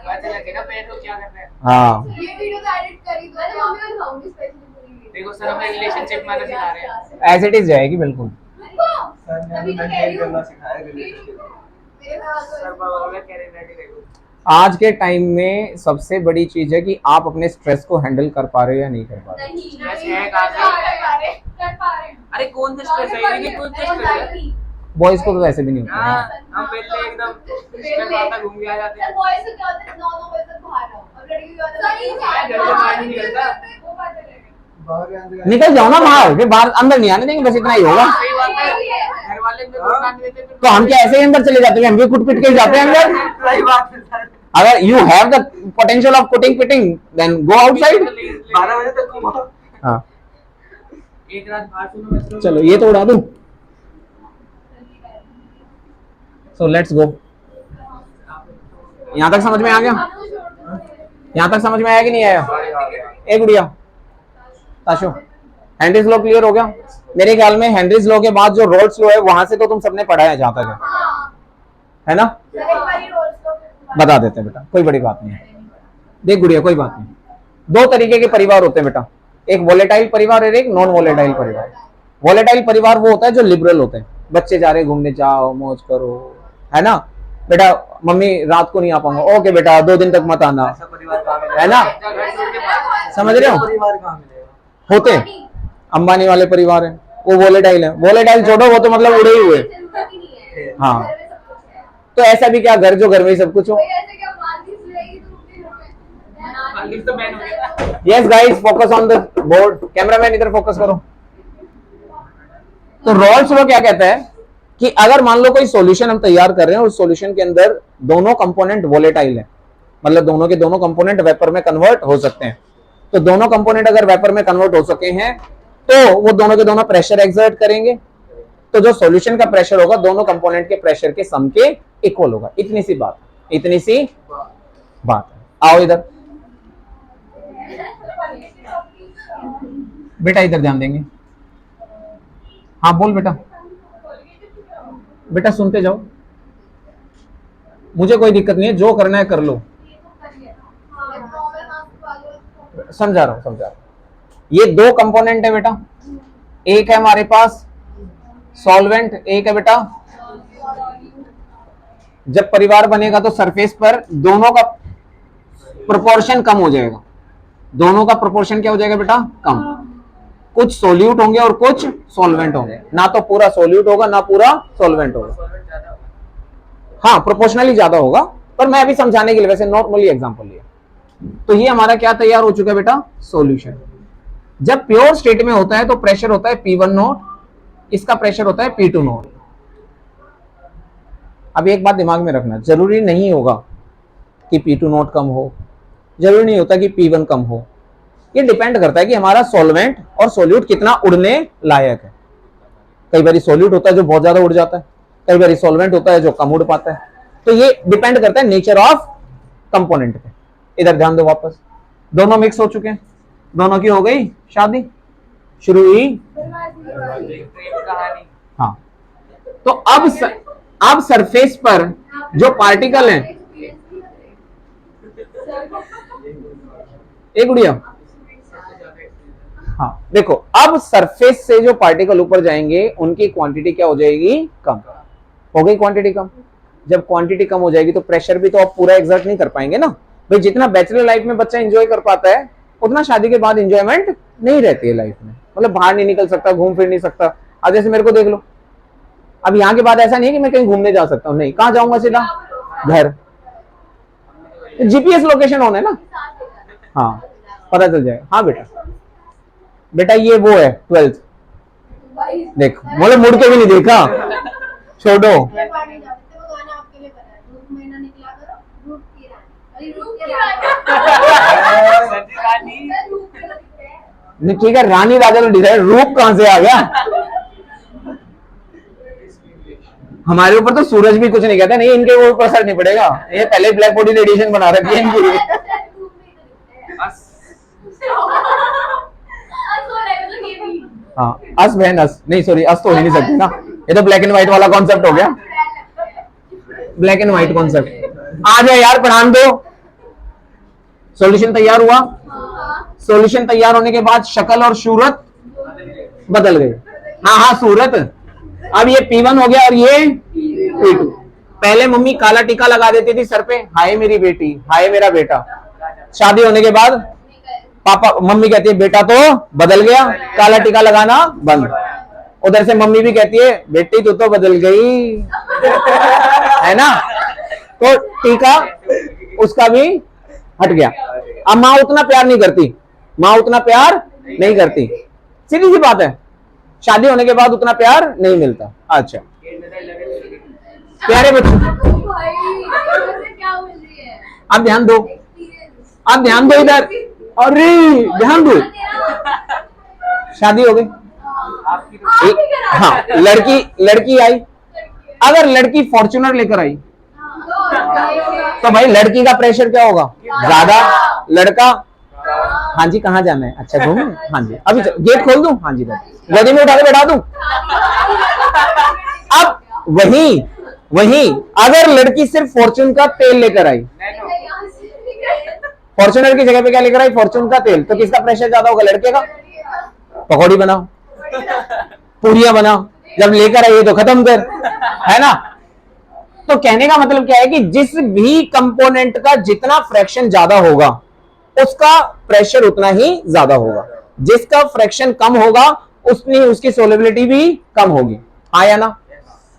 पता लगे ना पेट को क्या करना है। हाँ ये वीडियो तो एडिट करी दो, मैं मम्मी को दिखाऊंगी स्पेशली पूरी वीडियो। देखो सर हमें रिलेशनशिप मैंने सिखा रहे हैं। एज इट इज जाएगी बिल्कुल। सर ने तभी हमें तो कह रही मेंटेन हूँ। करना सिखाया रिलेशनशिप। मेरे ख्याल सर से बाबा बोला कैरी रेडी देखो। आज के टाइम में सबसे बड़ी चीज है कि आप अपने स्ट्रेस को हैंडल कर पा रहे हो या नहीं कर पा रहे। नहीं Stress नहीं है कहाँ से? कर पा रहे हैं। अरे कौन सा स्ट्रेस है ये नहीं कौन सा स्ट्रेस है। बॉयज को तो वैसे भी नहीं होता हाँ है। हम पहले एकदम स्ट्रेस आता घूम के आ जाते हैं। बॉयज से क्या होता है, 9 बजे तक बाहर रहो। अब लड़की की बात है, सही है, घर से बाहर नहीं निकलता। वो बात अलग है। निकल जाओ ना बाहर, फिर बाहर अंदर नहीं आने देंगे, बस इतना ही होगा। सही बात है। घर वाले अंदर घुसना नहीं देते फिर। तो हम क्या ऐसे ही अंदर चले जाते हैं? हम भी कुट पिट के ही जाते हैं अंदर। सही बात है सर। अगर you have the potential of कुटिंग पिटिंग देन गो आउटसाइड। 12 बजे तक घूमो। हाँ एक रात बाहर सुनो मैं तो। चलो ये तो उड़ा दूं। So let's go. यहाँ तक समझ में आ गया? अब तो छोड़ दो। यहाँ तक समझ में आया कि नहीं आया? एक गुड़िया ताशो, हेनरीज लॉ क्लियर हो गया? मेरे ख्याल में हेनरीज लॉ के बाद जो रोल्स लॉ है वहां से तो तुम सबने पढ़ा है जहां तक हाँ, है ना? सर एक बार ही रोल्स को बता देते हैं बेटा, कोई बड़ी बात नहीं है। देख गुड़िया कोई बात नहीं, दो तरीके के परिवार होते हैं बेटा, एक वोलेटाइल परिवार और एक नॉन वोलेटाइल परिवार। वोलेटाइल परिवार वो होता है जो लिबरल होते हैं, बच्चे जा रहे हैं घूमने, जाओ मौज करो, है ना बेटा? मम्मी रात को नहीं आ पाऊंगा, ओके बेटा 2 दिन तक मत आना, ऐसा परिवार कहाँ मिलेगा? है ना? घर छोड़ के बाहर। समझ रहे हो? परिवार कहाँ मिलेगा? होते हैं, अंबानी वाले परिवार है, वो वोलेटाइल है। वोलेटाइल छोड़ो, वो तो मतलब उड़े ही हुए। जरूरत ही नहीं है। हाँ, घर में सब कुछ है। तो ऐसा भी क्या घर जो घर में ही सब कुछ हो? कोई ऐसे क्या मालदीव रहेगी तो उनके घर में मालदीव तो बैन हो गया। Yes guys, focus on the board. Cameraman इधर फोकस करो। तो रॉल्स लॉ क्या कहता है कि अगर मान लो कोई सॉल्यूशन हम तैयार कर रहे हैं और उस सॉल्यूशन के अंदर दोनों कंपोनेंट वोलेटाइल है, मतलब दोनों के दोनों कंपोनेंट वेपर में कन्वर्ट हो सकते हैं, तो दोनों कंपोनेंट अगर वेपर में कन्वर्ट हो सके हैं तो वो दोनों के दोनों प्रेशर एक्सर्ट करेंगे, तो जो सॉल्यूशन का प्रेशर होगा दोनों कंपोनेंट के प्रेशर के सम के इक्वल होगा। इतनी सी बात। इतनी सी बात है। आओ इधर बेटा, इधर ध्यान देंगे। हाँ बोल बेटा, बेटा सुनते जाओ, मुझे कोई दिक्कत नहीं है, जो करना है कर लो। समझा रहा हूं। ये दो कंपोनेंट है बेटा, एक है हमारे पास सॉल्वेंट, एक है बेटा, जब परिवार बनेगा तो सरफेस पर दोनों का प्रोपोर्शन कम हो जाएगा। दोनों का प्रोपोर्शन क्या हो जाएगा बेटा? कम। कुछ सोल्यूट होंगे और कुछ सॉल्वेंट होंगे, ना तो पूरा सोल्यूट होगा ना पूरा सॉल्वेंट होगा। हाँ प्रोपोर्शनली ज्यादा होगा, पर मैं अभी समझाने के लिए वैसे नॉर्मली एग्जांपल लिया। तो ये हमारा क्या तैयार हो चुका है बेटा? सॉल्यूशन। जब प्योर स्टेट में होता है तो प्रेशर होता है P1 नोट, इसका प्रेशर होता है P2 नोट। अब एक बात दिमाग में रखना, जरूरी नहीं होगा कि P2 नोट कम हो, जरूरी नहीं होता कि P1 कम हो। ये डिपेंड करता है कि हमारा सॉल्वेंट और सोल्यूट कितना उड़ने लायक है। कई बार सोल्यूट होता है जो बहुत ज्यादा उड़ जाता है, कई बार सॉल्वेंट होता है जो कम उड़ पाता है। तो ये डिपेंड करता है नेचर ऑफ कंपोनेंट पे। इधर ध्यान दो वापस, दोनों मिक्स हो चुके हैं, दोनों की हो गई शादी, शुरू हुई कहानी। हाँ। तो अब सरफेस पर जो पार्टिकल है, एक गुड़िया, हाँ देखो, अब सरफेस से जो पार्टिकल ऊपर जाएंगे उनकी क्वांटिटी क्या हो जाएगी? कम। हो गई क्वांटिटी कम। जब क्वांटिटी कम हो जाएगी तो प्रेशर भी तो आप पूरा एग्जर्ट नहीं कर पाएंगे ना भाई। जितना बैचलर लाइफ में बच्चा एंजॉय कर पाता है उतना शादी के बाद एंजॉयमेंट नहीं रहती है लाइफ में। मतलब बाहर नहीं निकल सकता, घूम फिर नहीं सकता। अब जैसे मेरे को देख लो, अब यहाँ के बाद ऐसा नहीं है कि मैं कहीं घूमने जा सकता हूँ, नहीं। कहाँ जाऊंगा? सीधा घर। जीपीएस लोकेशन होना है ना, हाँ पता चल जाएगा। हाँ बेटा ये वो है 12th। देख बोले मुड़ के भी नहीं देखा, छोड़ो। नहीं ठीक है, रानी राजा तो डिसाइड, रूप कहां से आ गया? हमारे ऊपर तो सूरज भी कुछ नहीं कहता, नहीं इनके ऊपर असर नहीं पड़ेगा, ये पहले ब्लैक बॉडी रेडिएशन बना रखी है इनकी। हाँ अस बहन अस, नहीं सॉरी अस तो हो ही नहीं सकती ना, ये तो ब्लैक एंड व्हाइट वाला कॉन्सेप्ट हो गया, ब्लैक एंड व्हाइट कॉन्सेप्ट। आ जाए यार पढ़ान दो। सॉल्यूशन तैयार हुआ, सॉल्यूशन तैयार होने के बाद शक्ल और सूरत बदल गई। हाँ सूरत। अब ये P1 हो गया और ये P2। पहले मम्मी काला टीका लगा देती थी सर पे, हाय मेरी बेटी, हाय मेरा बेटा। शादी होने के बाद पापा मम्मी कहती है बेटा तो बदल गया, काला टीका लगाना बंद। उधर से मम्मी भी कहती है बेटी तू तो बदल गई, है ना। तो टीका उसका भी हट गया। अब माँ उतना प्यार नहीं करती, माँ उतना प्यार नहीं करती, सीधी सी बात है। शादी होने के बाद उतना प्यार नहीं मिलता। अच्छा प्यारे बच्चों, अब ध्यान दो, अब ध्यान दो इधर, अरे ध्यान दो। शादी हो गई, हाँ लड़की आई। अगर लड़की फॉर्च्यूनर लेकर आई तो भाई लड़की का प्रेशर क्या होगा? ज्यादा। लड़का हाँ जी कहाँ जाना है? अच्छा घूमने, हाँ जी अभी गेट खोल दूं? हाँ जी गोदी में उठा के बैठा दूं? अब वही अगर लड़की सिर्फ फॉर्च्यून का तेल लेकर आई, फॉर्च्यूनर की जगह पे क्या लेकर आई? फॉर्च्यून का तेल, तो किसका प्रेशर ज्यादा होगा? लड़के का। पकौड़ी बनाओ, पूरियां बनाओ, जब लेकर आई तो खत्म कर, है ना। तो कहने का मतलब क्या है कि जिस भी कंपोनेंट का जितना फ्रैक्शन ज्यादा होगा उसका प्रेशर उतना ही ज्यादा होगा, जिसका फ्रैक्शन कम होगा उतनी उसकी सोलेबिलिटी भी कम होगी, आया ना।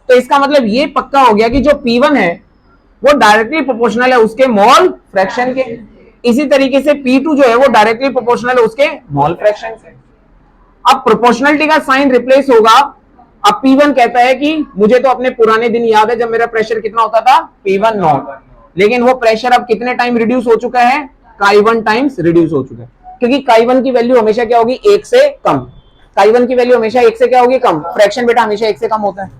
तो इसका मतलब ये पक्का हो गया कि जो P1 है वो डायरेक्टली प्रोपोर्शनल है उसके मोल फ्रैक्शन के। इसी तरीके से P2 जो है वो डायरेक्टली प्रोपोर्शनल है उसके मोल फ्रैक्शन से। अब प्रोपोर्शनलिटी का साइन रिप्लेस होगा। अब P1 कहता है कि मुझे तो अपने पुराने दिन याद है जब मेरा प्रेशर कितना होता था? P1 नॉट, लेकिन वो प्रेशर अब कितने टाइम रिड्यूस हो चुका है? Chi1 टाइम्स रिड्यूस हो चुका है, क्योंकि Chi1 की वैल्यू हमेशा क्या होगी? 1 से कम। Chi1 की वैल्यू हमेशा 1 से क्या होगी? कम। फ्रैक्शन बेटा हमेशा 1 से कम होता है।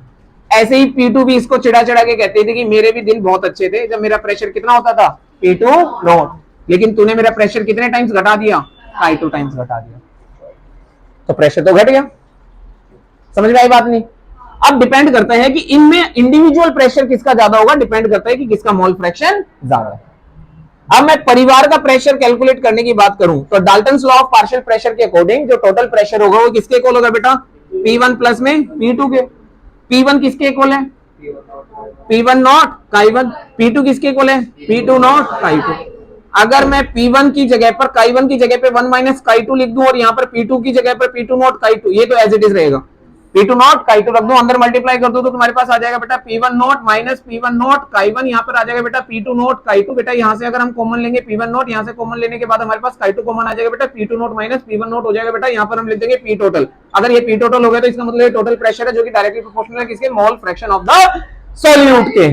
ऐसे ही P2 भी इसको चिढ़ा चिढ़ा के कहती थी कि मेरे भी दिन बहुत अच्छे थे जब मेरा प्रेशर कितना होता था P2 नॉट, लेकिन तूने मेरा प्रेशर कितने टाइम्स घटा दिया, I2 टाइम्स घटा दिया, तो प्रेशर तो घट गया। समझ में आई बात नहीं? अब डिपेंड करता है कि इनमें इंडिविजुअल प्रेशर किसका ज्यादा होगा, डिपेंड करता है कि किसका मोल फ्रैक्शन ज्यादा है। अब मैं परिवार का प्रेशर कैलकुलेट करने की बात करूं तो Dalton's law of partial pressure के अकॉर्डिंग जो टोटल प्रेशर होगा वो किसके इक्वल होगा बेटा, P1 प्लस में P2 के। P1 किसके इक्वल है, P1 नॉट Chi1। P2 किसके इक्वल है, P2 नॉट Chi2। अगर मैं P1 की जगह पर Chi1 की जगह पे 1 माइनस Chi2 लिख दूं और यहाँ पर P2 की जगह पर P2 नॉट Chi2, ये तो एज इट इज रहेगा, P2 नॉट Chi2 रख दूं, अंदर मल्टीप्लाई कर दूं तो तुम्हारे पास आ जाएगा बेटा P1 not minus P1 not Chi1, यहाँ पर आ जाएगा बेटा P2 नॉट Chi2। बेटा यहाँ से अगर हम कॉमन लेंगे P1 नॉट, यहाँ से कॉमन लेने के बाद हमारे पास Chi2 कॉमन आ जाएगा बेटा, P2 not minus P1 not हो जाएगा बेटा, यहाँ पर हम लिख देंगे P टोटल। अगर ये P टोटल हो गया तो इसका मतलब ये टोटल प्रेशर है जो कि डायरेक्टली प्रोपोर्शनल है किसके, mole fraction of the solute के।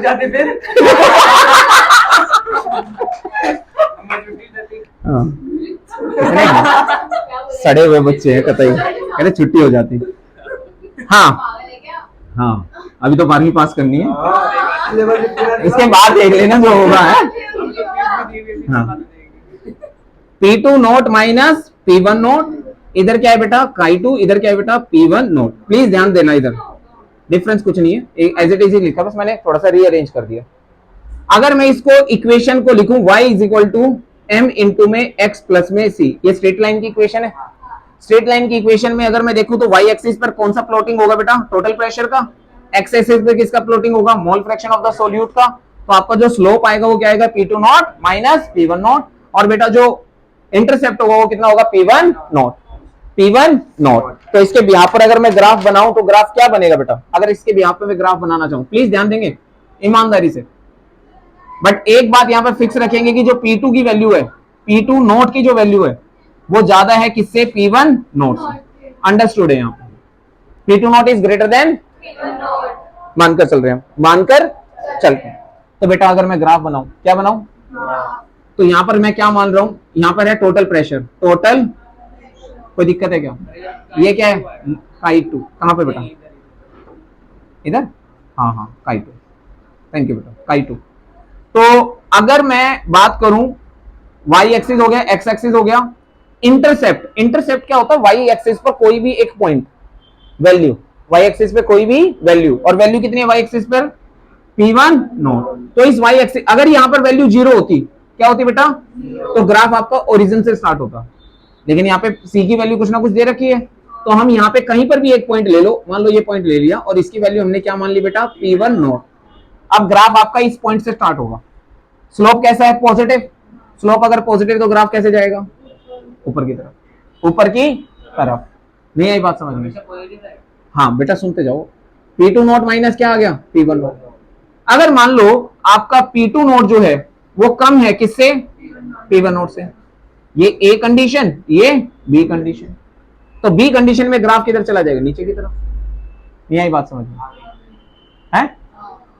जाते फिर सड़े हुए बच्चे हैं कतई, कहते छुट्टी हो जाती। हाँ हाँ, अभी तो 12वीं पास करनी है, इसके बाद देख लेना जो होगा है। हाँ, P2 note minus P1 note, इधर क्या है बेटा Chi2, इधर क्या है बेटा P1 नोट। प्लीज ध्यान देना, इधर डिफरेंस कुछ नहीं है, एज इट इज लिखा, बस मैंने थोड़ा सा रीअरेंज कर दिया। अगर मैं इसको इक्वेशन को लिखूं y is equal to m into में x प्लस में c, ये स्ट्रेट लाइन की इक्वेशन है। स्ट्रेट लाइन की इक्वेशन में अगर मैं देखूं तो y एक्सिस पर कौन सा प्लॉटिंग होगा बेटा, टोटल प्रेशर का, x एक्सिस पे किसका प्लॉटिंग होगा, mole fraction of the solute का। तो आपका जो स्लोप आएगा वो क्या आएगा, P2 not minus P1 not, और बेटा जो इंटरसेप्ट होगा वो कितना होगा, P1 नॉट, P1 नॉट। तो इसके बिहाफ पर अगर मैं ग्राफ बनाऊं तो ग्राफ क्या बनेगा बेटा, अगर इसके बिहाफ पर मैं ग्राफ बनाना चाहूं, प्लीज ध्यान देंगे ईमानदारी से। बट एक बात यहां पर फिक्स रखेंगे कि जो P2 की वैल्यू है, P2 नोट की जो वैल्यू है वो ज्यादा है किससे, P1 नोट से। अंडरस्टूड है, यहाँ पे P2 note is greater than, मानकर चल रहे हैं, मानकर चलते हैं। तो बेटा अगर मैं ग्राफ बनाऊं, क्या बनाऊं, तो यहां पर मैं क्या मान रहा हूं, यहां पर है टोटल प्रेशर, टोटल, कोई दिक्कत है क्या, ये क्या है Chi2, कहां पे बेटा, इधर, हाँ हाँ Chi2, थैंक यू बेटा Chi2। तो अगर मैं बात करूं y एक्सिस हो गया, x एक्सिस हो गया, इंटरसेप्ट, इंटरसेप्ट क्या होता है, y एक्सिस पर कोई भी एक पॉइंट वैल्यू, y एक्सिस पे कोई भी वैल्यू, और वैल्यू कितनी है y एक्सिस पर, P1 नोट। तो इस y एक्सिस अगर यहां पर वैल्यू 0 होती, क्या होती बेटा, तो ग्राफ आपका ओरिजिन से स्टार्ट होता, लेकिन यहाँ पे c की वैल्यू कुछ ना कुछ दे रखी है, तो हम यहाँ पे कहीं पर भी एक पॉइंट ले लो, मान लो ये पॉइंट ले लिया और इसकी वैल्यू हमने क्या मान ली बेटा, P1 नोट। अब ग्राफ आपका इस पॉइंट से स्टार्ट होगा, स्लोप कैसा है, पॉजिटिव, स्लोप अगर पॉजिटिव तो ग्राफ कैसे जाएगा, ऊपर की तरफ, ऊपर की तरफ। नहीं आई बात समझ में, हाँ बेटा सुनते जाओ। P2 नोट माइनस क्या आ गया, P1 नोट। अगर मान लो आपका P2 नोट जो है वो कम है किससे, P1 नोट से, ये ए कंडीशन, ये बी कंडीशन, तो बी कंडीशन में ग्राफ किधर चला जाएगा, नीचे की तरफ। नहीं आई बात समझ में है,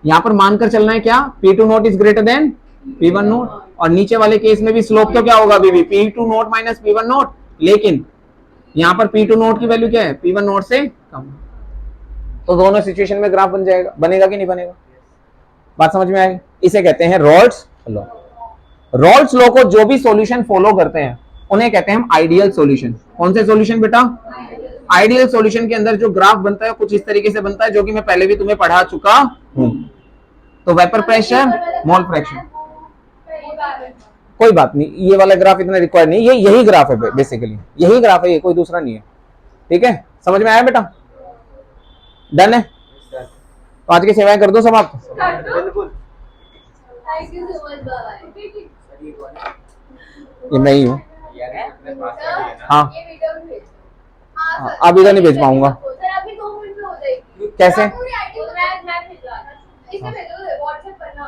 यहां पर मानकर चलना है क्या, P2 note is greater than P1 note, और नीचे वाले केस में भी स्लोप तो क्या होगा बीबी, P2 note minus P1 note, लेकिन यहां पर P2 नोट की वैल्यू क्या है, P1 नोट से कम। तो दोनों सिचुएशन में ग्राफ बन जाएगा, बनेगा कि नहीं बनेगा, बात समझ में आएगी। इसे कहते हैं रॉल्स लॉ। रॉल्स लॉ को जो भी सॉल्यूशन फॉलो करते हैं उन्हें कहते हैं हम आइडियल सॉल्यूशन। कौन से सॉल्यूशन बेटा, आइडियल सॉल्यूशन के अंदर जो ग्राफ बनता है कुछ इस तरीके से बनता है, जो कि मैं पहले भी तुम्हें पढ़ा चुका हूं। तो वेपर प्रेशर, मोल फ्रैक्शन, कोई बात नहीं, ये वाला ग्राफ इतना रिक्वायर्ड नहीं, ये यही ग्राफ है बेसिकली, यही ग्राफ है, ये कोई दूसरा नहीं है। ठीक है, समझ में आया बेटा, डन है। तो आज की सेवाएं कर दो समाप्त, बिल्कुल। Thank you so much, bye. ये मैं ही हूँ। हाँ ये वीडियो भी भेज दो। हाँ, अभी तो नहीं भेज पाऊंगा। सर अभी 2 मिनट में हो जाएगी। कैसे? पूरी आईडी मैं भेजवा, इसे भेजो व्हाट्सएप पर ना,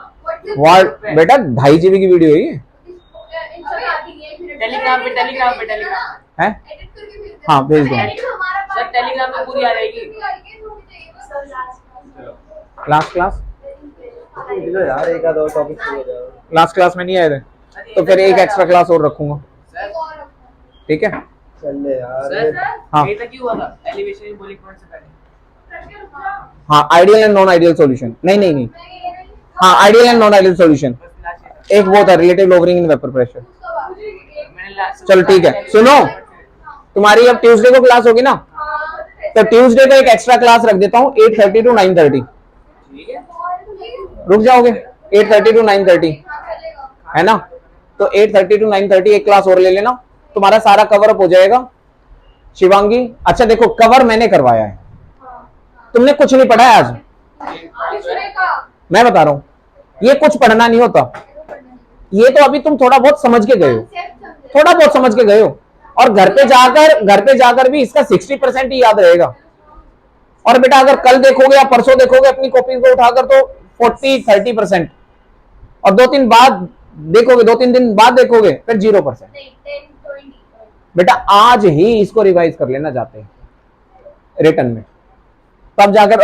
वाट बेटा 2.5 GB की वीडियो है ये, इंस्टा आती है फिर टेलीग्राम पे, टेलीग्राम पे, टेलीग्राम है, एडिट करके भेज दो। हाँ भेज दो। सर टेलीग्राम पे पूरी आ जाएगी। क्लास क्लास यार एक आधा और टॉपिक हो जाएगा। लास्ट क्लास में नहीं आए थे तो फिर एक एक्स्ट्रा क्लास और रखूंगा, ठीक है। चल ले यार। सर हाँ। ये तक क्यों हुआ था, एलिवेशन बोलिंग पॉइंट से पहले हाँ ideal and non ideal solution, नहीं हाँ ideal and non ideal solution, एक वो था relative lowering in vapour pressure. चलो ठीक है, सुनो तुम्हारी अब ट्यूसडे को क्लास होगी ना, तो ट्यूसडे को एक एक्स्ट्रा क्लास रख देता हूँ 8:30 to 9:30। रुक जाओगे 8:30 to 9:30 है ना, तो 8:30 to 9:30 एक क्लास और ले लेना, तुम्हारा सारा कवर अप हो जाएगा। शिवांगी अच्छा देखो कवर मैंने करवाया है, तुमने कुछ नहीं पढ़ा है आज, मैं बता रहा हूं ये कुछ पढ़ना नहीं होता, ये तो अभी तुम थोड़ा बहुत समझ के गए हो, थोड़ा बहुत समझ के गए हो, और घर पे जाकर भी इसका 60% ही याद रहेगा। और बेटा अगर कल देखोगे या परसों देखोगे अपनी कॉपी को उठाकर तो 40-30%, और 2-3 दिन बाद देखोगे फिर 0%। बेटा आज ही इसको रिवाइज कर लेना जाते हैं रिटर्न में, तब जाकर